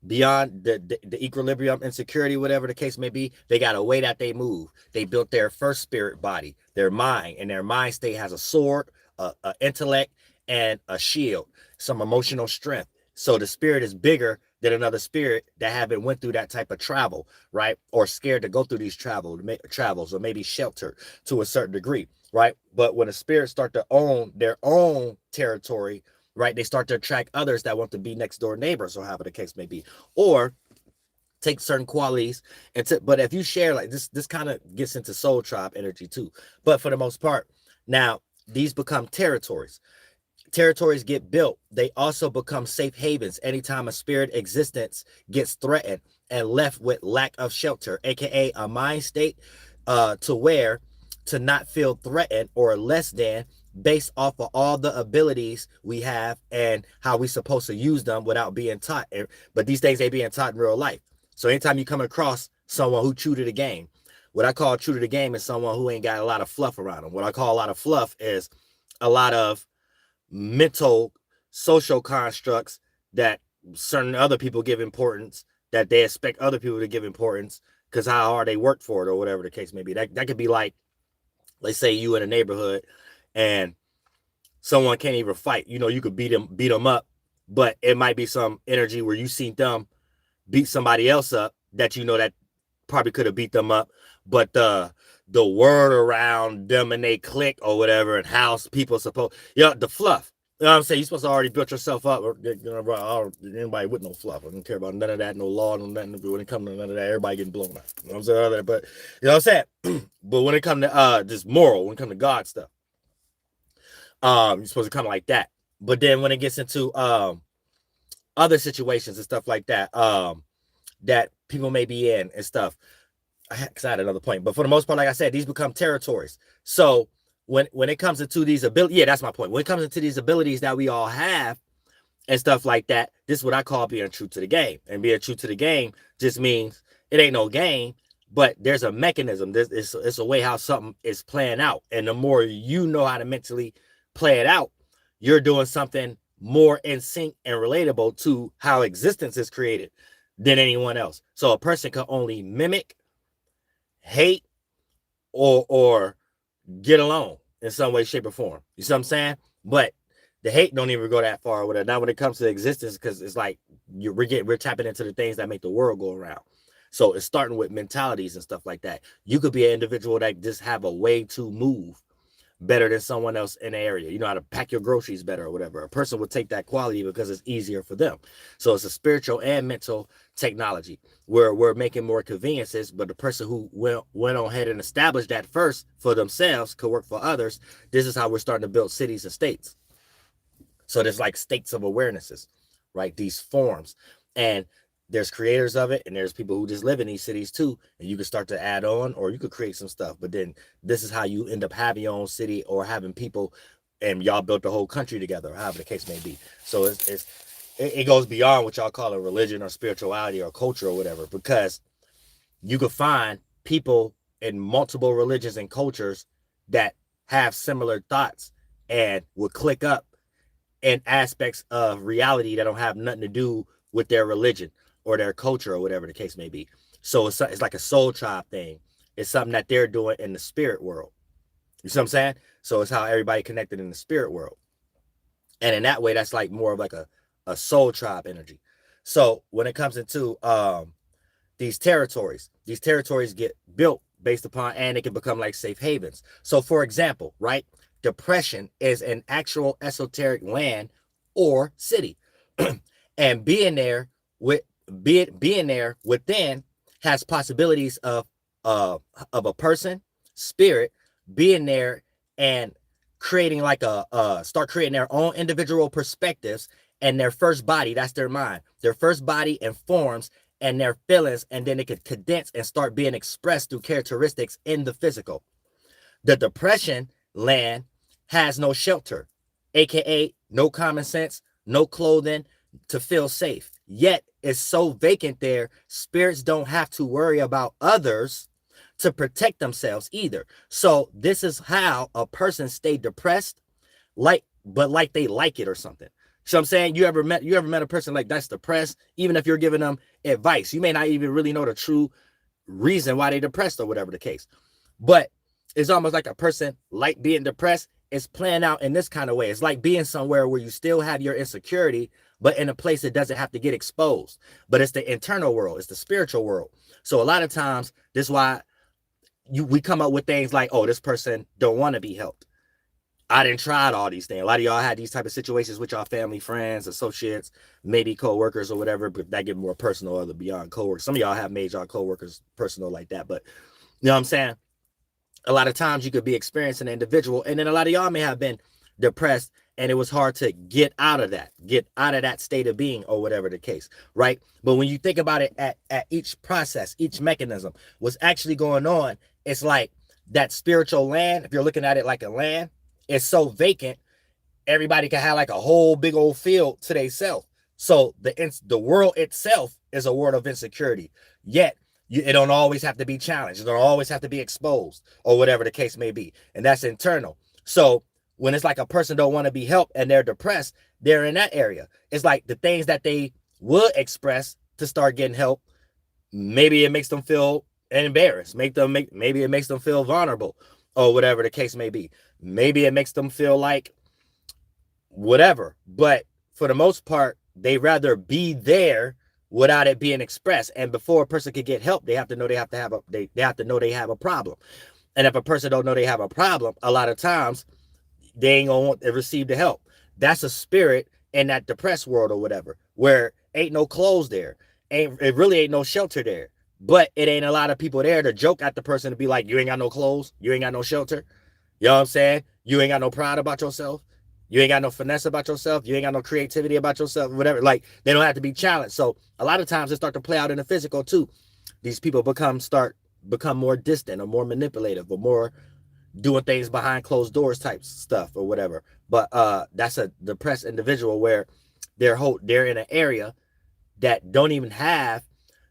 beyond the equilibrium, insecurity, whatever the case may be, they got a way that they move. They built their first spirit body, their mind, and their mind state has a sword, a intellect, and a shield, some emotional strength. So the spirit is bigger than another spirit that haven't went through that type of travel, right? Or scared to go through these travels, or maybe sheltered to a certain degree, right? But when a spirit start to own their own territory, right, they start to attract others that want to be next door neighbors, or however the case may be, or take certain qualities. But if you share like this kind of gets into soul tribe energy too. But for the most part, now these become territories. Territories get built. They also become safe havens anytime a spirit existence gets threatened and left with lack of shelter, aka a mind state to not feel threatened or less than, based off of all the abilities we have and how we supposed to use them without being taught. But these things ain't being taught in real life. So anytime you come across someone who true to the game, what I call true to the game is someone who ain't got a lot of fluff around them. What I call a lot of fluff is a lot of mental social constructs that certain other people give importance, that they expect other people to give importance because how hard they work for it or whatever the case may be. That could be like, let's say you in a neighborhood and someone can't even fight. You know, you could beat them up, but it might be some energy where you seen them beat somebody else up that you know that probably could have beat them up, but the word around them and they click or whatever, and how people supposed, the fluff. You know what I'm saying? You're supposed to already build yourself up. Or, anybody with no fluff. I don't care about none of that, no law, no nothing. When it comes to none of that, everybody getting blown up. You know what I'm saying? But you know what I'm saying? But when it comes to just moral, when it comes to God stuff, you're supposed to come like that. But then when it gets into other situations and stuff like that, that people may be in and stuff, because I had another point, but for the most part, like I said, these become territories. So when it comes into these abilities, that's my point. When it comes into these abilities that we all have and stuff like that, this is what I call being true to the game. And being true to the game just means it ain't no game, but there's a mechanism. It's a way how something is playing out. And the more you know how to mentally play it out, you're doing something more in sync and relatable to how existence is created than anyone else. So a person can only mimic, hate, or get along in some way, shape, or form. You see what I'm saying? But The hate don't even go that far with it. Now when it comes to existence, because it's like we're tapping into the things that make the world go around. So it's starting with mentalities and stuff like that. You could be an individual that just have a way to move better than someone else in the area. You know how to pack your groceries better or whatever. A person would take that quality because it's easier for them. So it's a spiritual and mental technology where we're making more conveniences, but the person who went on ahead and established that first for themselves could work for others. This is how we're starting to build cities and states. So there's like states of awarenesses, right? These forms. And there's creators of it, and there's people who just live in these cities too, and you can start to add on, or you could create some stuff. But then this is how you end up having your own city or having people, and y'all built the whole country together, however the case may be. So it goes beyond what y'all call a religion or spirituality or culture or whatever, because you could find people in multiple religions and cultures that have similar thoughts and would click up in aspects of reality that don't have nothing to do with their religion or their culture or whatever the case may be. So it's like a soul tribe thing. It's something that they're doing in the spirit world. You see what I'm saying? So it's how everybody connected in the spirit world. And in that way, that's like more of like a soul tribe energy. So when it comes into these territories get built based upon, and it can become like safe havens. So for example, right? Depression is an actual esoteric land or city. And being there within has possibilities of a person, spirit, being there and creating like start creating their own individual perspectives, and their first body, that's their mind, their first body and forms and their feelings, and then it could condense and start being expressed through characteristics in the physical. The depression land has no shelter, aka no common sense, no clothing to feel safe. Yet it's so vacant there, spirits don't have to worry about others to protect themselves either. So this is how a person stay depressed, but like they like it or something. So I'm saying, you ever met a person like that's depressed, even if you're giving them advice, you may not even really know the true reason why they're depressed or whatever the case. But it's almost like a person like being depressed is playing out in this kind of way. It's like being somewhere where you still have your insecurity, but in a place that doesn't have to get exposed. But it's the internal world, it's the spiritual world. So a lot of times, this is why we come up with things like, oh, this person don't want to be helped. I didn't try all these things. A lot of y'all had these type of situations with y'all family, friends, associates, maybe co-workers or whatever, but that get more personal or beyond co-workers. Some of y'all have made y'all co-workers personal like that, but you know what I'm saying? A lot of times you could be experiencing an individual, and then a lot of y'all may have been depressed, and it was hard to get out of that state of being or whatever the case, right? But when you think about it at each process, each mechanism, what's actually going on, it's like that spiritual land, if you're looking at it like a land, it's so vacant, everybody can have like a whole big old field to themselves. So the world itself is a world of insecurity, yet it don't always have to be challenged. It don't always have to be exposed or whatever the case may be. And that's internal. So when it's like a person don't want to be helped and they're depressed, they're in that area. It's like the things that they would express to start getting help, maybe it makes them feel embarrassed. Maybe it makes them feel vulnerable or whatever the case may be. Maybe it makes them feel like whatever. But for the most part, they rather be there without it being expressed. And before a person can get help, they have to know they have to know they have a problem. And if a person don't know they have a problem, a lot of times they ain't gonna want to receive the help. That's a spirit in that depressed world or whatever, where ain't no clothes there. It really ain't no shelter there. But it ain't a lot of people there to joke at the person to be like, you ain't got no clothes, you ain't got no shelter. You know what I'm saying? You ain't got no pride about yourself. You ain't got no finesse about yourself. You ain't got no creativity about yourself, whatever. Like, they don't have to be challenged. So a lot of times it start to play out in the physical too. These people become more distant or more manipulative or more doing things behind closed doors type stuff or whatever. But that's a depressed individual where they're in an area that don't even have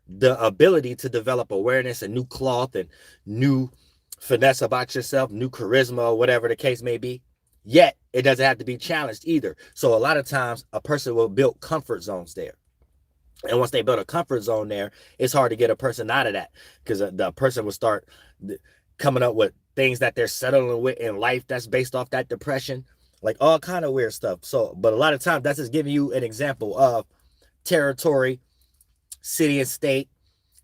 the ability to develop awareness and new cloth and new finesse about yourself, new charisma or whatever the case may be. Yet it doesn't have to be challenged either. So a lot of times a person will build comfort zones there. And once they build a comfort zone there, it's hard to get a person out of that, because the person will start coming up with things that they're settling with in life that's based off that depression, like all kind of weird stuff. So, but a lot of times that's just giving you an example of territory, city and state.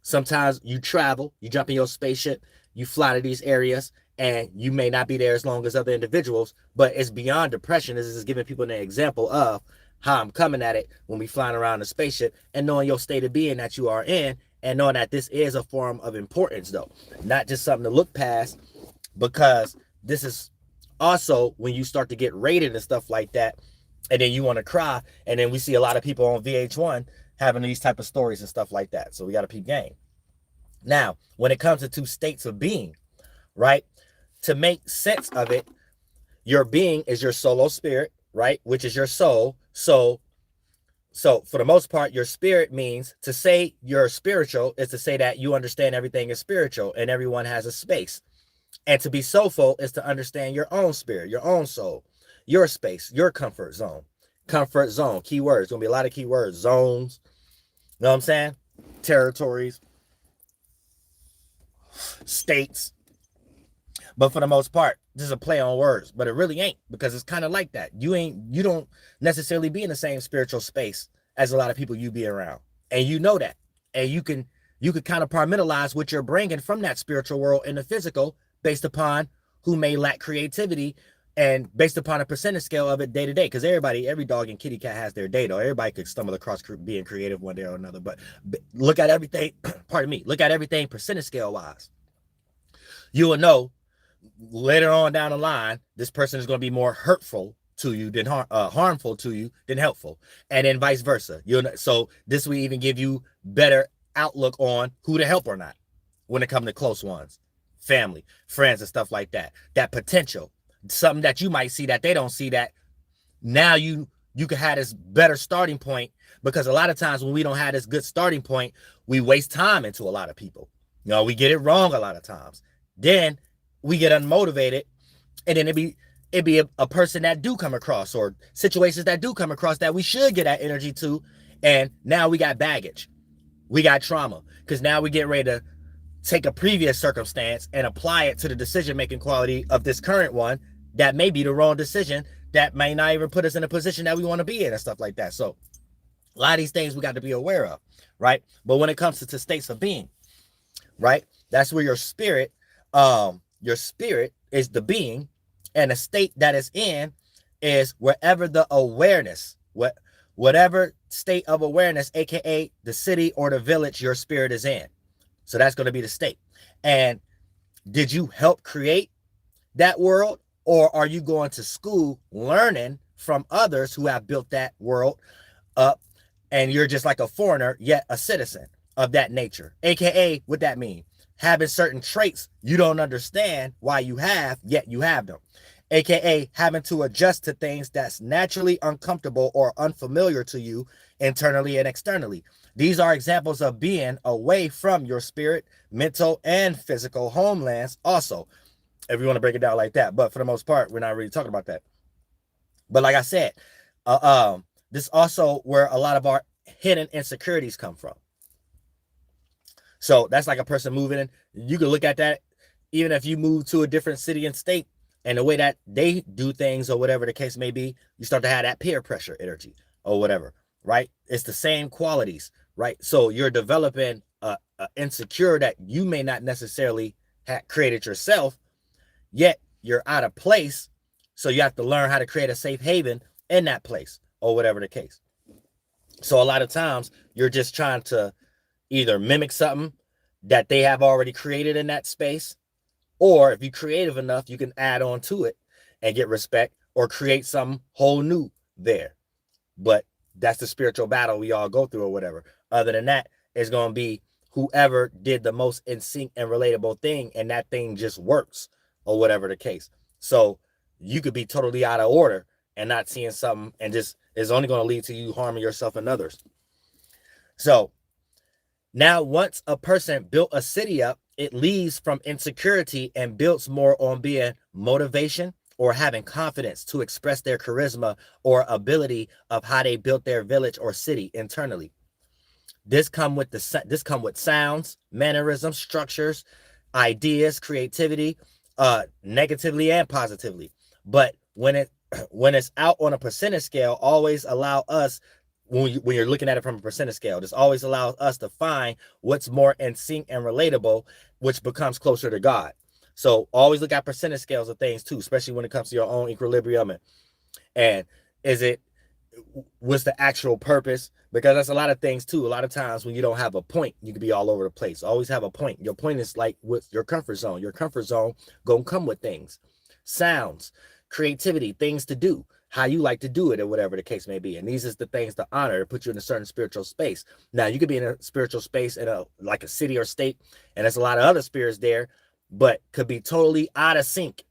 Sometimes you travel, you jump in your spaceship, you fly to these areas, and you may not be there as long as other individuals, but it's beyond depression. This is giving people an example of how I'm coming at it when we flying around the spaceship and knowing your state of being that you are in, and knowing that this is a form of importance, though, not just something to look past, because this is also when you start to get rated and stuff like that, and then you want to cry, and then we see a lot of people on VH1 having these type of stories and stuff like that. So we got to peep game. Now, when it comes to two states of being, right, to make sense of it, your being is your solo spirit, right, which is your soul. So for the most part, your spirit means, to say you're spiritual is to say that you understand everything is spiritual and everyone has a space. And to be soulful is to understand your own spirit, your own soul, your space, your comfort zone. Comfort zone, keywords. Gonna be a lot of keywords. Zones, you know what I'm saying? Territories, states. But for the most part, this is a play on words, but it really ain't, because it's kind of like that. You don't necessarily be in the same spiritual space as a lot of people you be around. And you know that. And you can kind of compartmentalize what you're bringing from that spiritual world in the physical based upon who may lack creativity and based upon a percentage scale of it day to day. Because every dog and kitty cat has their day, though. Everybody could stumble across being creative one day or another. But look at everything, pardon me, look at everything percentage scale wise. You will know later on down the line, this person is going to be more hurtful to you than harmful to you than helpful, and then vice versa. So this will even give you better outlook on who to help or not when it comes to close ones, family, friends, and stuff like that. That potential, something that you might see that they don't see, that now you can have this better starting point, because a lot of times when we don't have this good starting point, we waste time into a lot of people. We get it wrong a lot of times. Then we get unmotivated, and then it'd be a person that do come across, or situations that do come across that we should get that energy to, and now we got baggage, we got trauma, because now we get ready to take a previous circumstance and apply it to the decision-making quality of this current one that may be the wrong decision, that may not even put us in a position that we want to be in and stuff like that. So a lot of these things we got to be aware of, right? But when it comes to states of being, right, that's where your spirit is the being, and the state that is in is wherever the awareness, whatever state of awareness, aka the city or the village your spirit is in. So that's going to be the state. And did you help create that world, or are you going to school learning from others who have built that world up, and you're just like a foreigner yet a citizen of that nature? Aka, what that mean? Having certain traits you don't understand why you have, yet you have them. AKA having to adjust to things that's naturally uncomfortable or unfamiliar to you internally and externally. These are examples of being away from your spirit, mental, and physical homelands also, if you want to break it down like that. But for the most part, we're not really talking about that. But like I said, this also where a lot of our hidden insecurities come from. So that's like a person moving in. You can look at that even if you move to a different city and state, and the way that they do things or whatever the case may be, you start to have that peer pressure energy or whatever, right? It's the same qualities, right? So you're developing a insecure that you may not necessarily have created yourself, yet you're out of place. So you have to learn how to create a safe haven in that place or whatever the case. So a lot of times you're just trying to either mimic something that they have already created in that space, or if you're creative enough, you can add on to it and get respect, or create something whole new there. But that's the spiritual battle we all go through or whatever. Other than that, it's going to be whoever did the most in sync and relatable thing, and that thing just works or whatever the case. So you could be totally out of order and not seeing something, and just is only going to lead to you harming yourself and others. So now once a person built a city up, it leaves from insecurity and builds more on being motivation or having confidence to express their charisma or ability of how they built their village or city internally. This come with sounds, mannerisms, structures, ideas, creativity, negatively and positively. But when when it's out on a percentage scale, always allow us, when you're looking at it from a percentage scale, just always allow us to find what's more in sync and relatable, which becomes closer to God. So always look at percentage scales of things too, especially when it comes to your own equilibrium. And is it, what's the actual purpose? Because that's a lot of things too. A lot of times when you don't have a point, you can be all over the place. Always have a point. Your point is like with your comfort zone. Your comfort zone gonna come with things, sounds, creativity, things to do, how you like to do it, or whatever the case may be. And these is the things to honor, to put you in a certain spiritual space. Now you could be in a spiritual space in like a city or state, and there's a lot of other spirits there, but could be totally out of sync.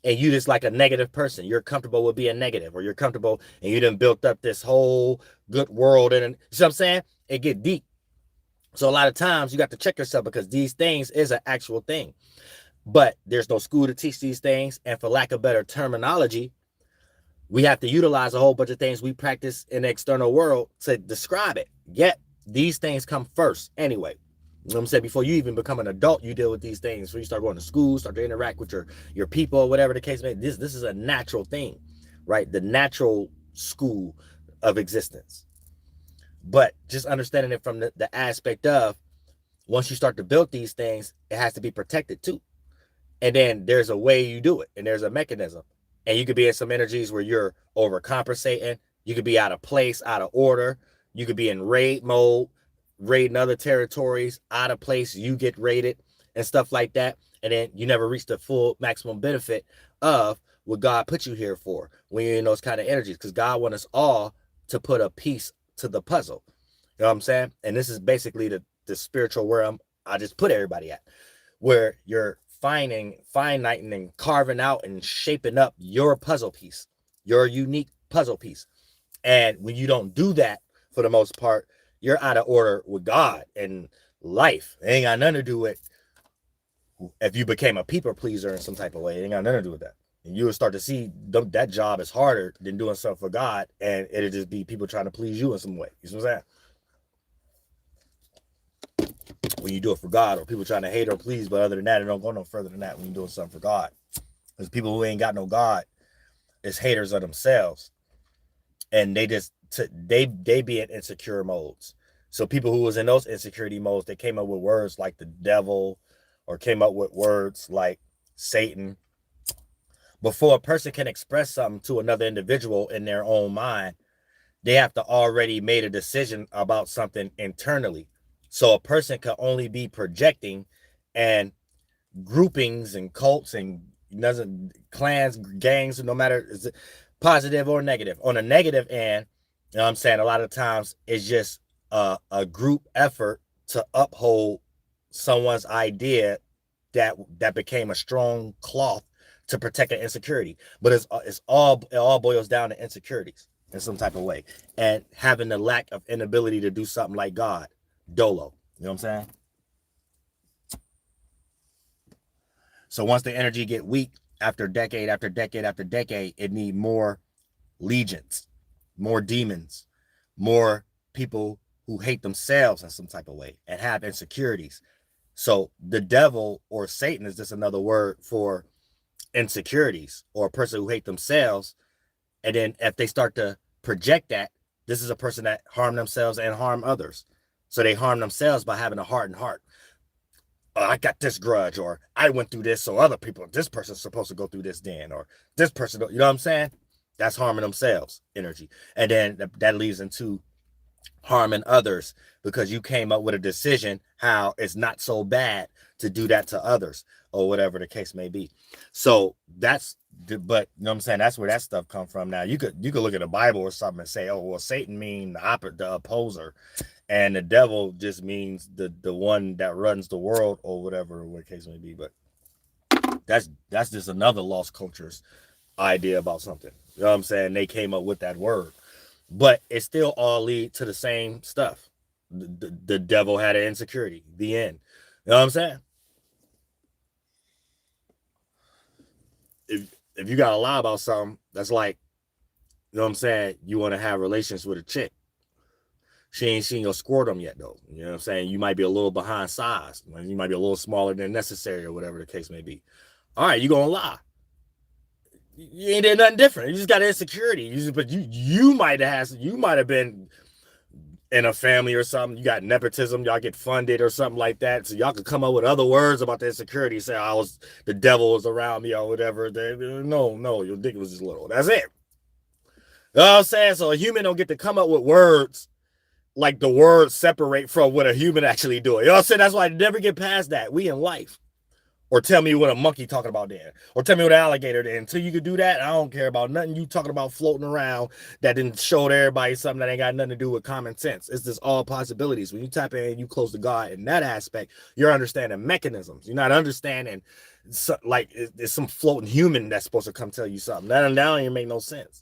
And you just like a negative person. You're comfortable with being negative, or you're comfortable and you done built up this whole good world. And you see what I'm saying? It get deep. So a lot of times you got to check yourself, because these things is an actual thing. But there's no school to teach these things. And for lack of better terminology, we have to utilize a whole bunch of things we practice in the external world to describe it. Yet these things come first anyway. You know what I'm saying? Before you even become an adult, you deal with these things. When you start going to school, start to interact with your people, whatever the case may be. This is a natural thing, right? The natural school of existence. But just understanding it from the aspect of, once you start to build these things, it has to be protected too. And then there's a way you do it, and there's a mechanism. And you could be in some energies where you're overcompensating. You could be out of place, out of order. You could be in raid mode, raiding other territories, out of place, you get raided and stuff like that. And then you never reach the full maximum benefit of what God put you here for when you're in those kind of energies. Because God wants us all to put a piece to the puzzle. You know what I'm saying? And this is basically the spiritual realm I just put everybody at, where you're fine-niting and carving out and shaping up your puzzle piece, your unique puzzle piece. And when you don't do that, for the most part, you're out of order with God and life. It ain't got nothing to do with if you became a people pleaser in some type of way. It ain't got nothing to do with that. And you will start to see that job is harder than doing stuff for God, and it'll just be people trying to please you in some way. You see what I'm saying? When you do it for God, or people trying to hate or please, but other than that, it don't go no further than that when you're doing something for God. Because people who ain't got no God is haters of themselves, and they just they be in insecure modes. So people who was in those insecurity modes, they came up with words like the devil, or came up with words like Satan. Before a person can express something to another individual in their own mind, they have to already made a decision about something internally. So a person can only be projecting, and groupings and cults and clans, gangs, no matter is it positive or negative. On a negative end, you know what I'm saying, a lot of times it's just a group effort to uphold someone's idea that became a strong cloth to protect an insecurity. But it all boils down to insecurities in some type of way, and having the lack of inability to do something like God, Dolo. You know what I'm saying? So once the energy get weak, after decade after decade after decade, it need more legions, more demons, more people who hate themselves in some type of way and have insecurities. So the devil, or Satan, is just another word for insecurities, or a person who hate themselves. And then if they start to project that, this is a person that harm themselves and harm others. So they harm themselves by having a hardened heart. I got this grudge, or I went through this, so other people, this person's supposed to go through this then, or this person, you know what I'm saying? That's harming themselves energy. And then that leads into harming others, because you came up with a decision how it's not so bad to do that to others, or whatever the case may be. So that's, but you know what I'm saying, that's where that stuff come from. Now you could look at the Bible or something and say, oh well, Satan mean the opposer, and the devil just means the one that runs the world, or whatever the case may be. But that's just another lost culture's idea about something. You know what I'm saying? They came up with that word, but it still all lead to the same stuff. The devil had an insecurity. The end. You know what I'm saying? If you gotta lie about something, that's like, you know what I'm saying, you want to have relations with a chick. She ain't seen your scrotum yet, though. You know what I'm saying? You might be a little behind size. You might be a little smaller than necessary, or whatever the case may be. All right, you gonna lie. You ain't did nothing different. You just got insecurity. But you might have been in a family or something. You got nepotism. Y'all get funded or something like that. So y'all could come up with other words about the insecurity. Say the devil was around me or whatever. No, your dick was just little. That's it. You know what I'm saying? So a human don't get to come up with words like the words separate from what a human actually doing. You know what I'm saying? That's why I never get past that. We in life. Or tell me what a monkey talking about there. Or tell me what an alligator did. Until you could do that, I don't care about nothing you talking about floating around that didn't show to everybody something that ain't got nothing to do with common sense. It's just all possibilities. When you tap in and you close to God in that aspect, you're understanding mechanisms. You're not understanding like it's some floating human that's supposed to come tell you something. That don't even make no sense.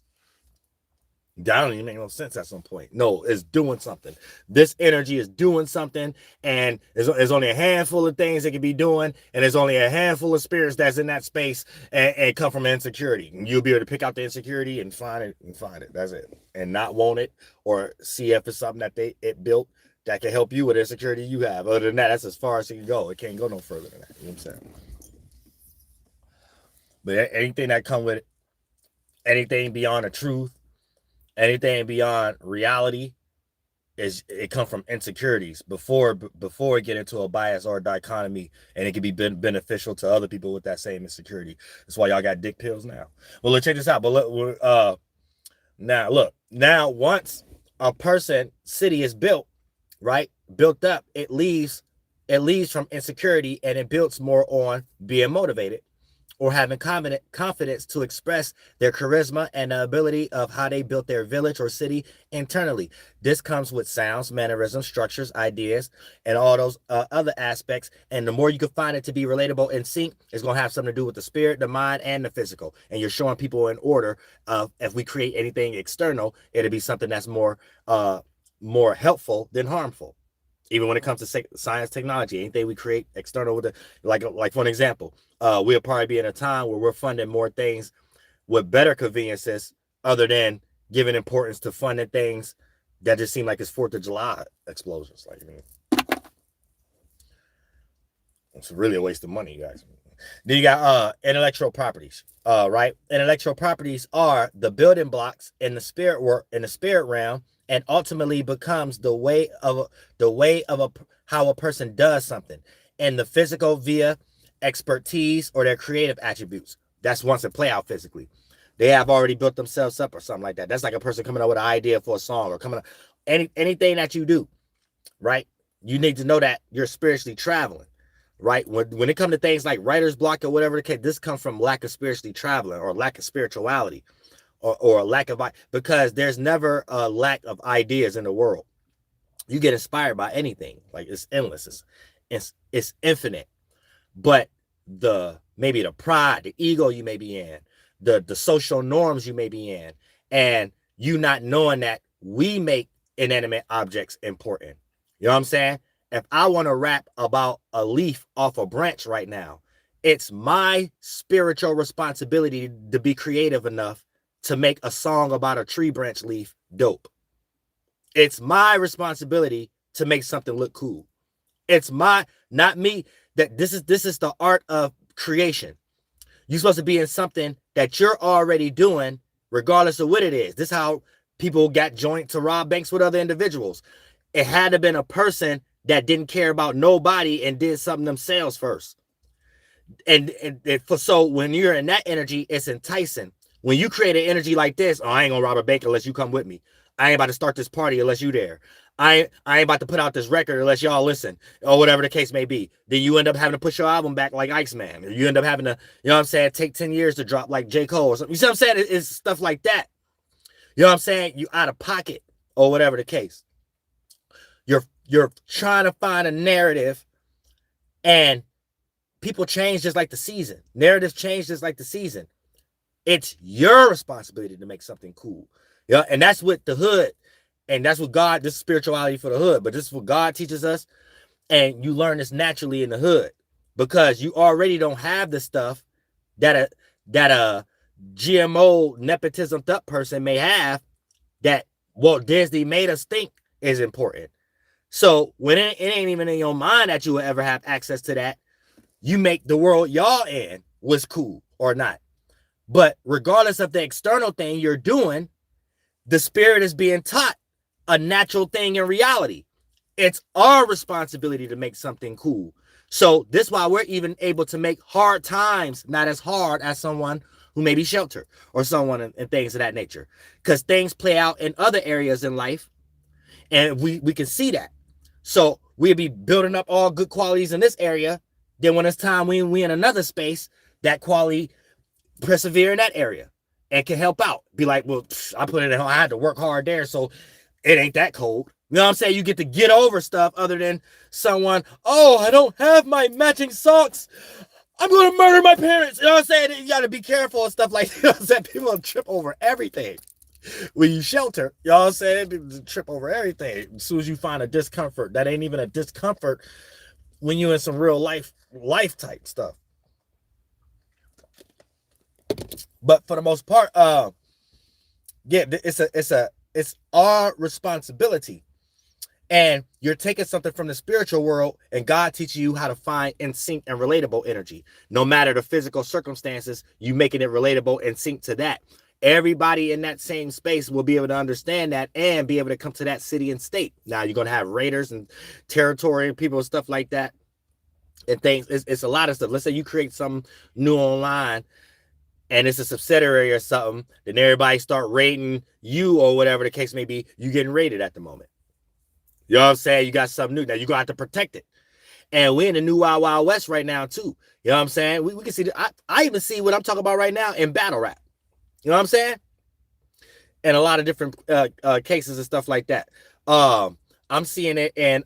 That don't even make no sense at some point. No, it's doing something. This energy is doing something, and there's only a handful of things it can be doing, and there's only a handful of spirits that's in that space and come from insecurity. And you'll be able to pick out the insecurity and find it. That's it. And not want it or see if it's something that it built that can help you with insecurity you have. Other than that, that's as far as it can go. It can't go no further than that. You know what I'm saying? But anything that come with it, anything beyond the truth, anything beyond reality, it comes from insecurities before it get into a bias or a dichotomy, and it can be beneficial to other people with that same insecurity. That's why y'all got dick pills now. Well, let's check this out. But look, now once a city is built, right, built up, it leaves from insecurity, and it builds more on being motivated or having confidence to express their charisma and the ability of how they built their village or city internally. This comes with sounds, mannerisms, structures, ideas, and all those other aspects. And the more you can find it to be relatable and sync, it's going to have something to do with the spirit, the mind, and the physical. And you're showing people in order of if we create anything external, it'll be something that's more helpful than harmful. Even when it comes to science, technology, anything we create external with like for an example, we'll probably be in a time where we're funding more things with better conveniences other than giving importance to funding things that just seem like it's 4th of July explosions. Like, I mean, it's really a waste of money, guys. Then you got intellectual properties, right? Intellectual properties are the building blocks in the spirit realm, and ultimately becomes the way of how a person does something, and the physical via expertise or their creative attributes. That's once it play out physically. They have already built themselves up or something like that. That's like a person coming up with an idea for a song or coming up anything that you do, right? You need to know that you're spiritually traveling, right? When it comes to things like writer's block or whatever the case, this comes from lack of spiritually traveling or lack of spirituality. Or a lack of, because there's never a lack of ideas in the world. You get inspired by anything. Like, it's endless. It's infinite. But maybe the pride, the ego you may be in, the social norms you may be in, and you not knowing that we make inanimate objects important. You know what I'm saying? If I want to rap about a leaf off a branch right now, it's my spiritual responsibility to be creative enough to make a song about a tree branch leaf dope. It's my responsibility to make something look cool. It's not me. That this is the art of creation. You're supposed to be in something that you're already doing, regardless of what it is. This is how people got joined to rob banks with other individuals. It had to have been a person that didn't care about nobody and did something themselves first. And so when you're in that energy, it's enticing. When you create an energy like this, I ain't gonna rob a bank unless you come with me. I ain't about to start this party unless you there. I ain't about to put out this record unless y'all listen, or whatever the case may be. Then you end up having to push your album back like Iceman. Or you end up having to, you know what I'm saying, take 10 years to drop like J. Cole or something. You see what I'm saying? It's stuff like that. You know what I'm saying? You out of pocket or whatever the case. You're trying to find a narrative, and people change just like the season. Narratives change just like the season. It's your responsibility to make something cool. Yeah, and that's what the hood, and that's what God, this is spirituality for the hood, but this is what God teaches us. And you learn this naturally in the hood because you already don't have the stuff that a GMO nepotism up person may have that Walt Disney made us think is important. So when it ain't even in your mind that you will ever have access to that, you make the world y'all in was cool or not. But regardless of the external thing you're doing, the spirit is being taught a natural thing in reality. It's our responsibility to make something cool. So this is why we're even able to make hard times not as hard as someone who may be sheltered or someone and things of that nature. Because things play out in other areas in life, and we can see that. So we'll be building up all good qualities in this area. Then when it's time we in another space, that quality persevere in that area and can help out. Be like, well, I put it in, I had to work hard there, so it ain't that cold. You know what I'm saying? You get to get over stuff other than someone, oh, I don't have my matching socks, I'm going to murder my parents. You know what I'm saying? You got to be careful and stuff like that. You know what I'm saying? People trip over everything. When you shelter, you know what I'm saying? People trip over everything. As soon as you find a discomfort, that ain't even a discomfort when you in some real life type stuff. But for the most part, yeah, it's our responsibility. And you're taking something from the spiritual world, and God teaches you how to find in sync and relatable energy. No matter the physical circumstances, you making it relatable and sync to that. Everybody in that same space will be able to understand that and be able to come to that city and state. Now you're going to have raiders and territory and people and stuff like that and things. It's a lot of stuff. Let's say you create something new online and it's a subsidiary or something, then everybody start raiding you or whatever the case may be. You getting raided at the moment. You know what I'm saying? You got something new. Now you're going to have to protect it. And we're in the new Wild Wild West right now too. You know what I'm saying? We can see, I even see what I'm talking about right now in battle rap. You know what I'm saying? And a lot of different cases and stuff like that. I'm seeing it in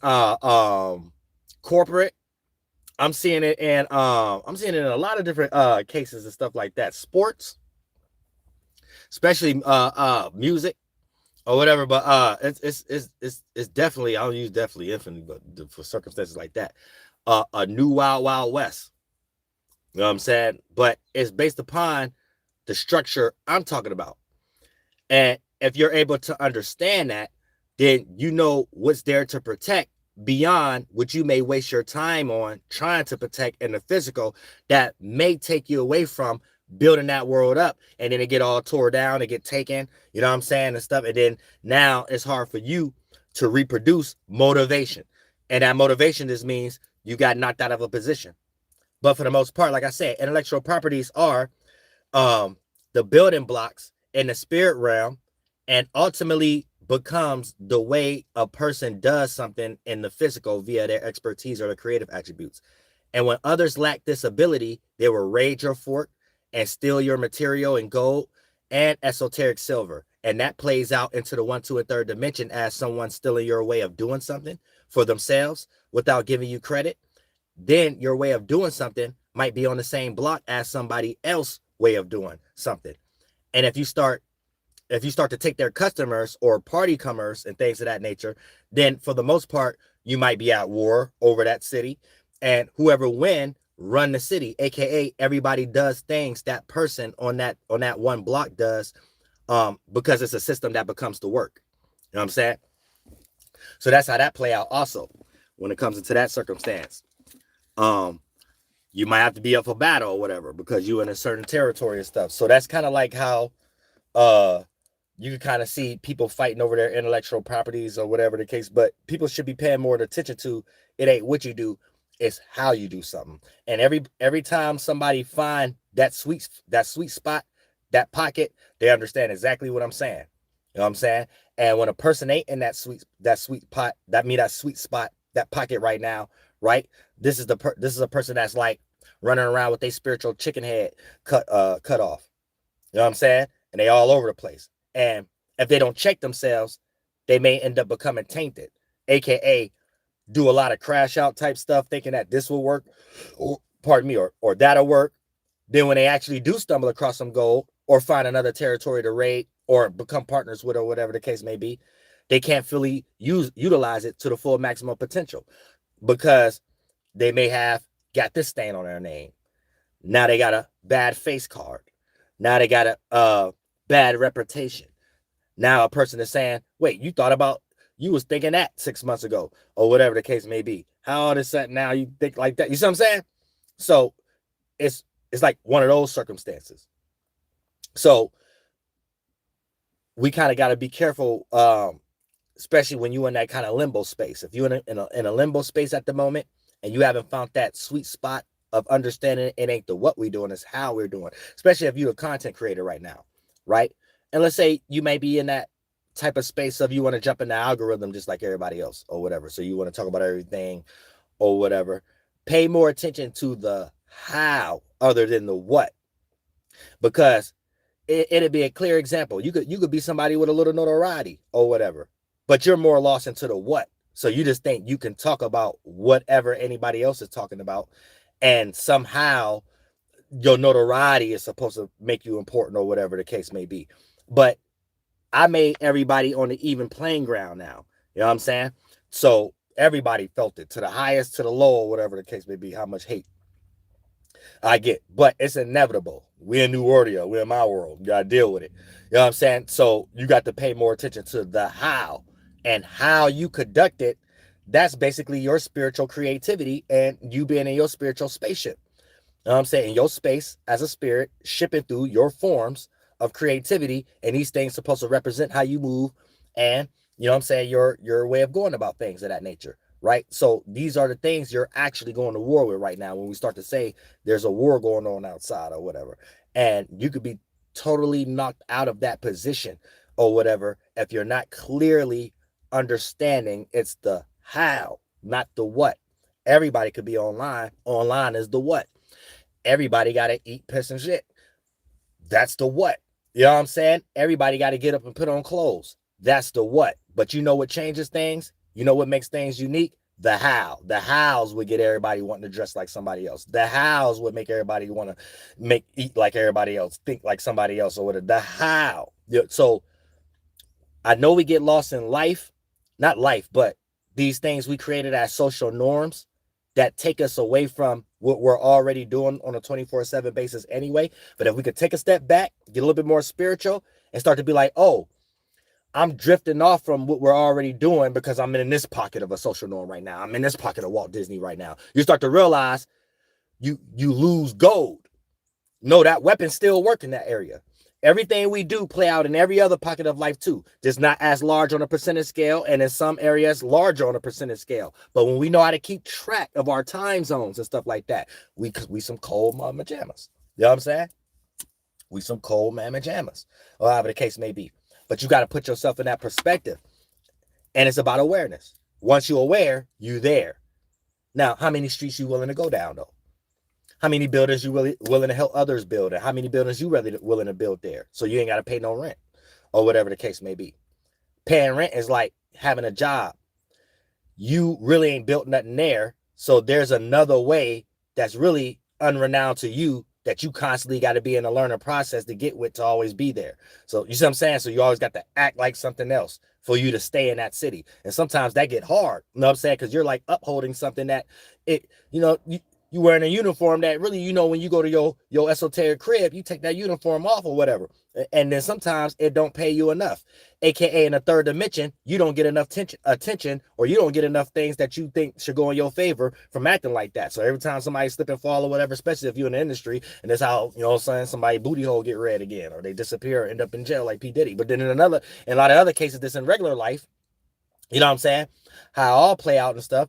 corporate. I'm seeing it in a lot of different cases and stuff like that. Sports, especially music or whatever. But it's definitely, I'll use definitely infinitely, but for circumstances like that, a new Wild Wild West. You know what I'm saying? But it's based upon the structure I'm talking about. And if you're able to understand that, then you know what's there to protect beyond what you may waste your time on trying to protect in the physical that may take you away from building that world up. And then it get all tore down, it get taken, you know what I'm saying, and stuff. And then now it's hard for you to reproduce motivation. And that motivation just means you got knocked out of a position. But for the most part, like I said, intellectual properties are the building blocks in the spirit realm, and ultimately becomes the way a person does something in the physical via their expertise or their creative attributes. And when others lack this ability, they will raid your fort and steal your material in gold and esoteric silver. And that plays out into the 1, 2, and 3rd dimension as someone stealing your way of doing something for themselves without giving you credit. Then your way of doing something might be on the same block as somebody else's way of doing something. And if you start to take their customers or party comers and things of that nature, then for the most part, you might be at war over that city, and whoever win run the city, aka everybody does things that person on that one block does, because it's a system that becomes to work. You know what I'm saying? So that's how that play out also when it comes into that circumstance. You might have to be up for battle or whatever because you're in a certain territory and stuff. So that's kind of like how you can kind of see people fighting over their intellectual properties or whatever the case. But people should be paying more attention to it ain't what you do, it's how you do something. And every time somebody find that sweet spot, that pocket, they understand exactly what I'm saying. You know what I'm saying? And when a person ain't in that sweet spot, that pocket right now, right? This is a person that's like running around with their spiritual chicken head cut off. You know what I'm saying? And they all over the place. And if they don't check themselves, they may end up becoming tainted, aka do a lot of crash out type stuff, thinking that this will work, or that'll work. Then when they actually do stumble across some gold or find another territory to raid or become partners with or whatever the case may be, they can't fully utilize it to the full maximum potential because they may have got this stain on their name. Now they got a bad face card. Now they got a bad reputation. Now a person is saying, wait, you was thinking that 6 months ago or whatever the case may be. How all of a sudden now you think like that? You see what I'm saying? So it's like one of those circumstances. So we kind of got to be careful, especially when you're in that kind of limbo space. If you're in a limbo space at the moment and you haven't found that sweet spot of understanding it ain't the what we're doing, it's how we're doing, especially if you're a content creator right now, right? And let's say you may be in that type of space of you want to jump in the algorithm just like everybody else or whatever. So you want to talk about everything or whatever. Pay more attention to the how other than the what, because it'd be a clear example. You could be somebody with a little notoriety or whatever, but you're more lost into the what. So you just think you can talk about whatever anybody else is talking about, and somehow your notoriety is supposed to make you important or whatever the case may be. But I made everybody on the even playing ground now. You know what I'm saying? So everybody felt it, to the highest, to the low, or whatever the case may be, how much hate I get. But it's inevitable. We're in New Worldia. We're in my world. You got to deal with it. You know what I'm saying? So you got to pay more attention to the how, and how you conduct it. That's basically your spiritual creativity and you being in your spiritual spaceship. You know what I'm saying? In your space as a spirit, shipping through your forms of creativity, and these things supposed to represent how you move and, you know what I'm saying, your way of going about things of that nature, right? So these are the things you're actually going to war with right now when we start to say there's a war going on outside or whatever. And you could be totally knocked out of that position or whatever if you're not clearly understanding it's the how, not the what. Everybody could be online. Online is the what. Everybody got to eat, piss, and shit. That's the what. You know what I'm saying? Everybody got to get up and put on clothes. That's the what. But you know what changes things? You know what makes things unique? The how. The hows would get everybody wanting to dress like somebody else. The hows would make everybody want to eat like everybody else, think like somebody else, or whatever. The how. So I know we get lost in life, not life, but these things we created as social norms that take us away from what we're already doing on a 24/7 basis anyway. But if we could take a step back, get a little bit more spiritual, and start to be like, oh, I'm drifting off from what we're already doing because I'm in this pocket of a social norm right now. I'm in this pocket of Walt Disney right now. You start to realize you lose gold. No, that weapon still work in that area. Everything we do play out in every other pocket of life too. Just not as large on a percentage scale, and in some areas larger on a percentage scale. But when we know how to keep track of our time zones and stuff like that, we some cold mama jammas. You know what I'm saying? We some cold mama jammas, or however the case may be. But you got to put yourself in that perspective. And it's about awareness. Once you're aware, you're there. Now, how many streets you willing to go down though? How many buildings you really willing to help others build, and how many buildings you really willing to build there, so you ain't got to pay no rent or whatever the case may be. Paying rent is like having a job. You really ain't built nothing there, so there's another way that's really unrenowned to you that you constantly got to be in a learning process to get with, to always be there. So you see what I'm saying? So you always got to act like something else for you to stay in that city. And sometimes that get hard, you know what I'm saying? Because you're like upholding something that you wearing a uniform that really, when you go to your esoteric crib, you take that uniform off or whatever. And then sometimes it don't pay you enough. AKA in a third dimension, you don't get enough attention, or you don't get enough things that you think should go in your favor from acting like that. So every time somebody slip and fall or whatever, especially if you're in the industry, and that's how, somebody booty hole get red again, or they disappear or end up in jail like P. Diddy. But then in a lot of other cases that's in regular life, you know what I'm saying? How it all play out and stuff.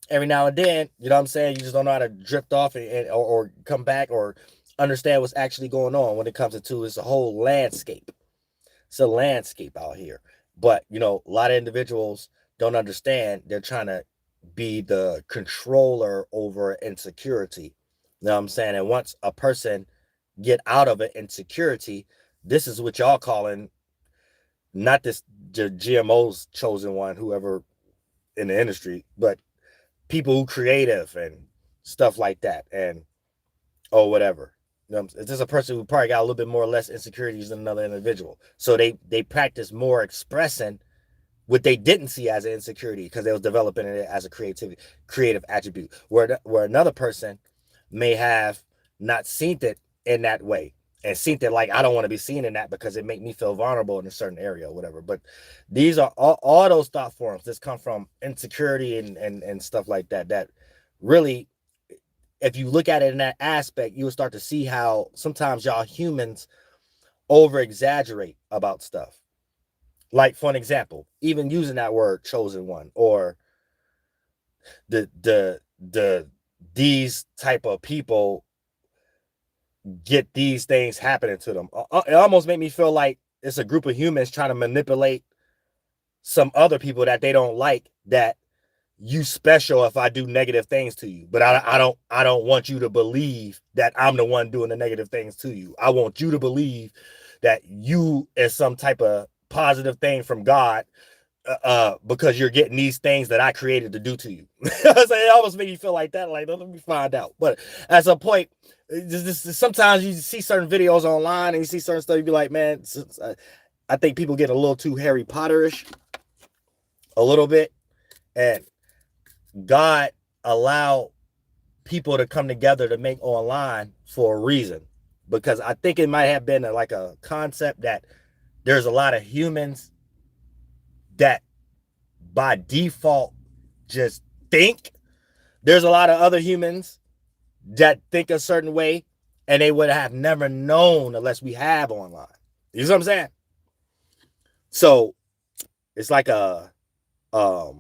Every now and then, you know what I'm saying? You just don't know how to drift off or come back or understand what's actually going on when it comes to it's a whole landscape. It's a landscape out here. But, a lot of individuals don't understand. They're trying to be the controller over insecurity. You know what I'm saying? And once a person get out of an insecurity, this is what y'all calling, not this GMO's chosen one, whoever in the industry, but people who creative and stuff like that, and whatever. It's just a person who probably got a little bit more or less insecurities than another individual. So they practice more expressing what they didn't see as an insecurity because they was developing it as a creative attribute. Where another person may have not seen it in that way and seen it like, I don't want to be seen in that because it make me feel vulnerable in a certain area or whatever. But these are all those thought forms that come from insecurity and stuff like that, that really, if you look at it in that aspect, you will start to see how sometimes y'all humans over-exaggerate about stuff. Like, for an example, even using that word chosen one, or these type of people get these things happening to them. It almost made me feel like it's a group of humans trying to manipulate some other people that they don't like, that you special if I do negative things to you, but I don't want you to believe that I'm the one doing the negative things to you. I want you to believe that you is some type of positive thing from God, because you're getting these things that I created to do to you. It almost made you feel like that. Like, let me find out. But at some point, sometimes you see certain videos online and you see certain stuff, you be like, man, I think people get a little too Harry Potterish, a little bit, and God allowed people to come together to make online for a reason, because I think it might have been like a concept that there's a lot of humans that by default just think. There's a lot of other humans that think a certain way, and they would have never known unless we have online. You know what I'm saying? So it's like a look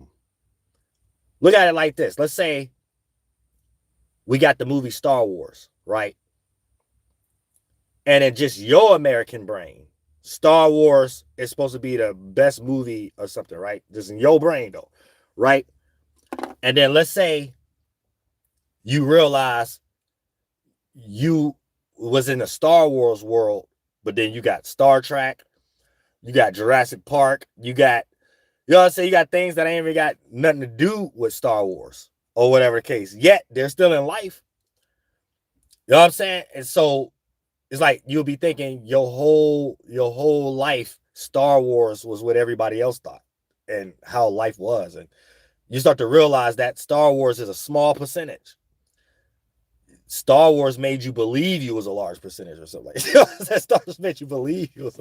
at it like this. Let's say we got the movie Star Wars, right? And in just your American brain, Star Wars is supposed to be the best movie or something, right? Just in your brain, though, right? And then let's say you realize you was in the Star Wars world, but then you got Star Trek, you got Jurassic Park, you got, you know what I'm saying? You got things that ain't even got nothing to do with Star Wars or whatever the case. Yet they're still in life. You know what I'm saying? And so it's like you'll be thinking your whole life Star Wars was what everybody else thought and how life was. And you start to realize that Star Wars is a small percentage. Star Wars made you believe you was a large percentage or something like that. Star Wars made you believe you was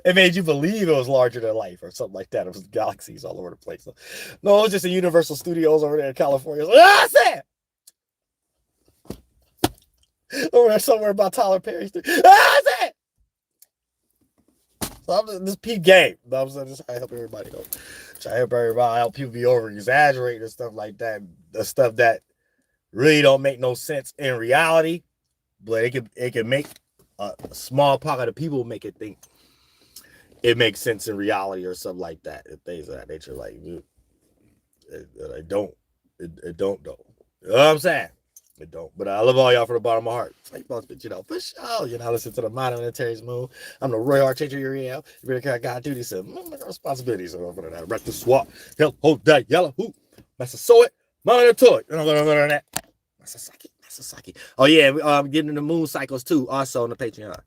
it made you believe it was larger than life or something like that. It was galaxies all over the place. No, it was just a Universal Studios over there in California. Like, that's it. Over there somewhere about Tyler Perry. That's it. So I'm just, this peak game. I'm just trying to help everybody know. Try to help everybody, help people be over exaggerating and stuff like that. The stuff that really don't make no sense in reality, but it can make a small pocket of people make it think it makes sense in reality or something like that. And things of that nature, like it don't though. You know what I'm saying? It don't. But I love all y'all from the bottom of my heart. Like, you know, for sure. You know, listen to the Mind of the Terry's Moon. I'm the Roy Hart changer your ear. You better care. God duty. Said, responsibilities. So I'm going to wreck the swap. Help hold that yellow hoop. Massa sew it. Mind of the toy. And I'm going to go to that. Masasaki. Oh, yeah. I'm getting into moon cycles too. Also on the Patreon.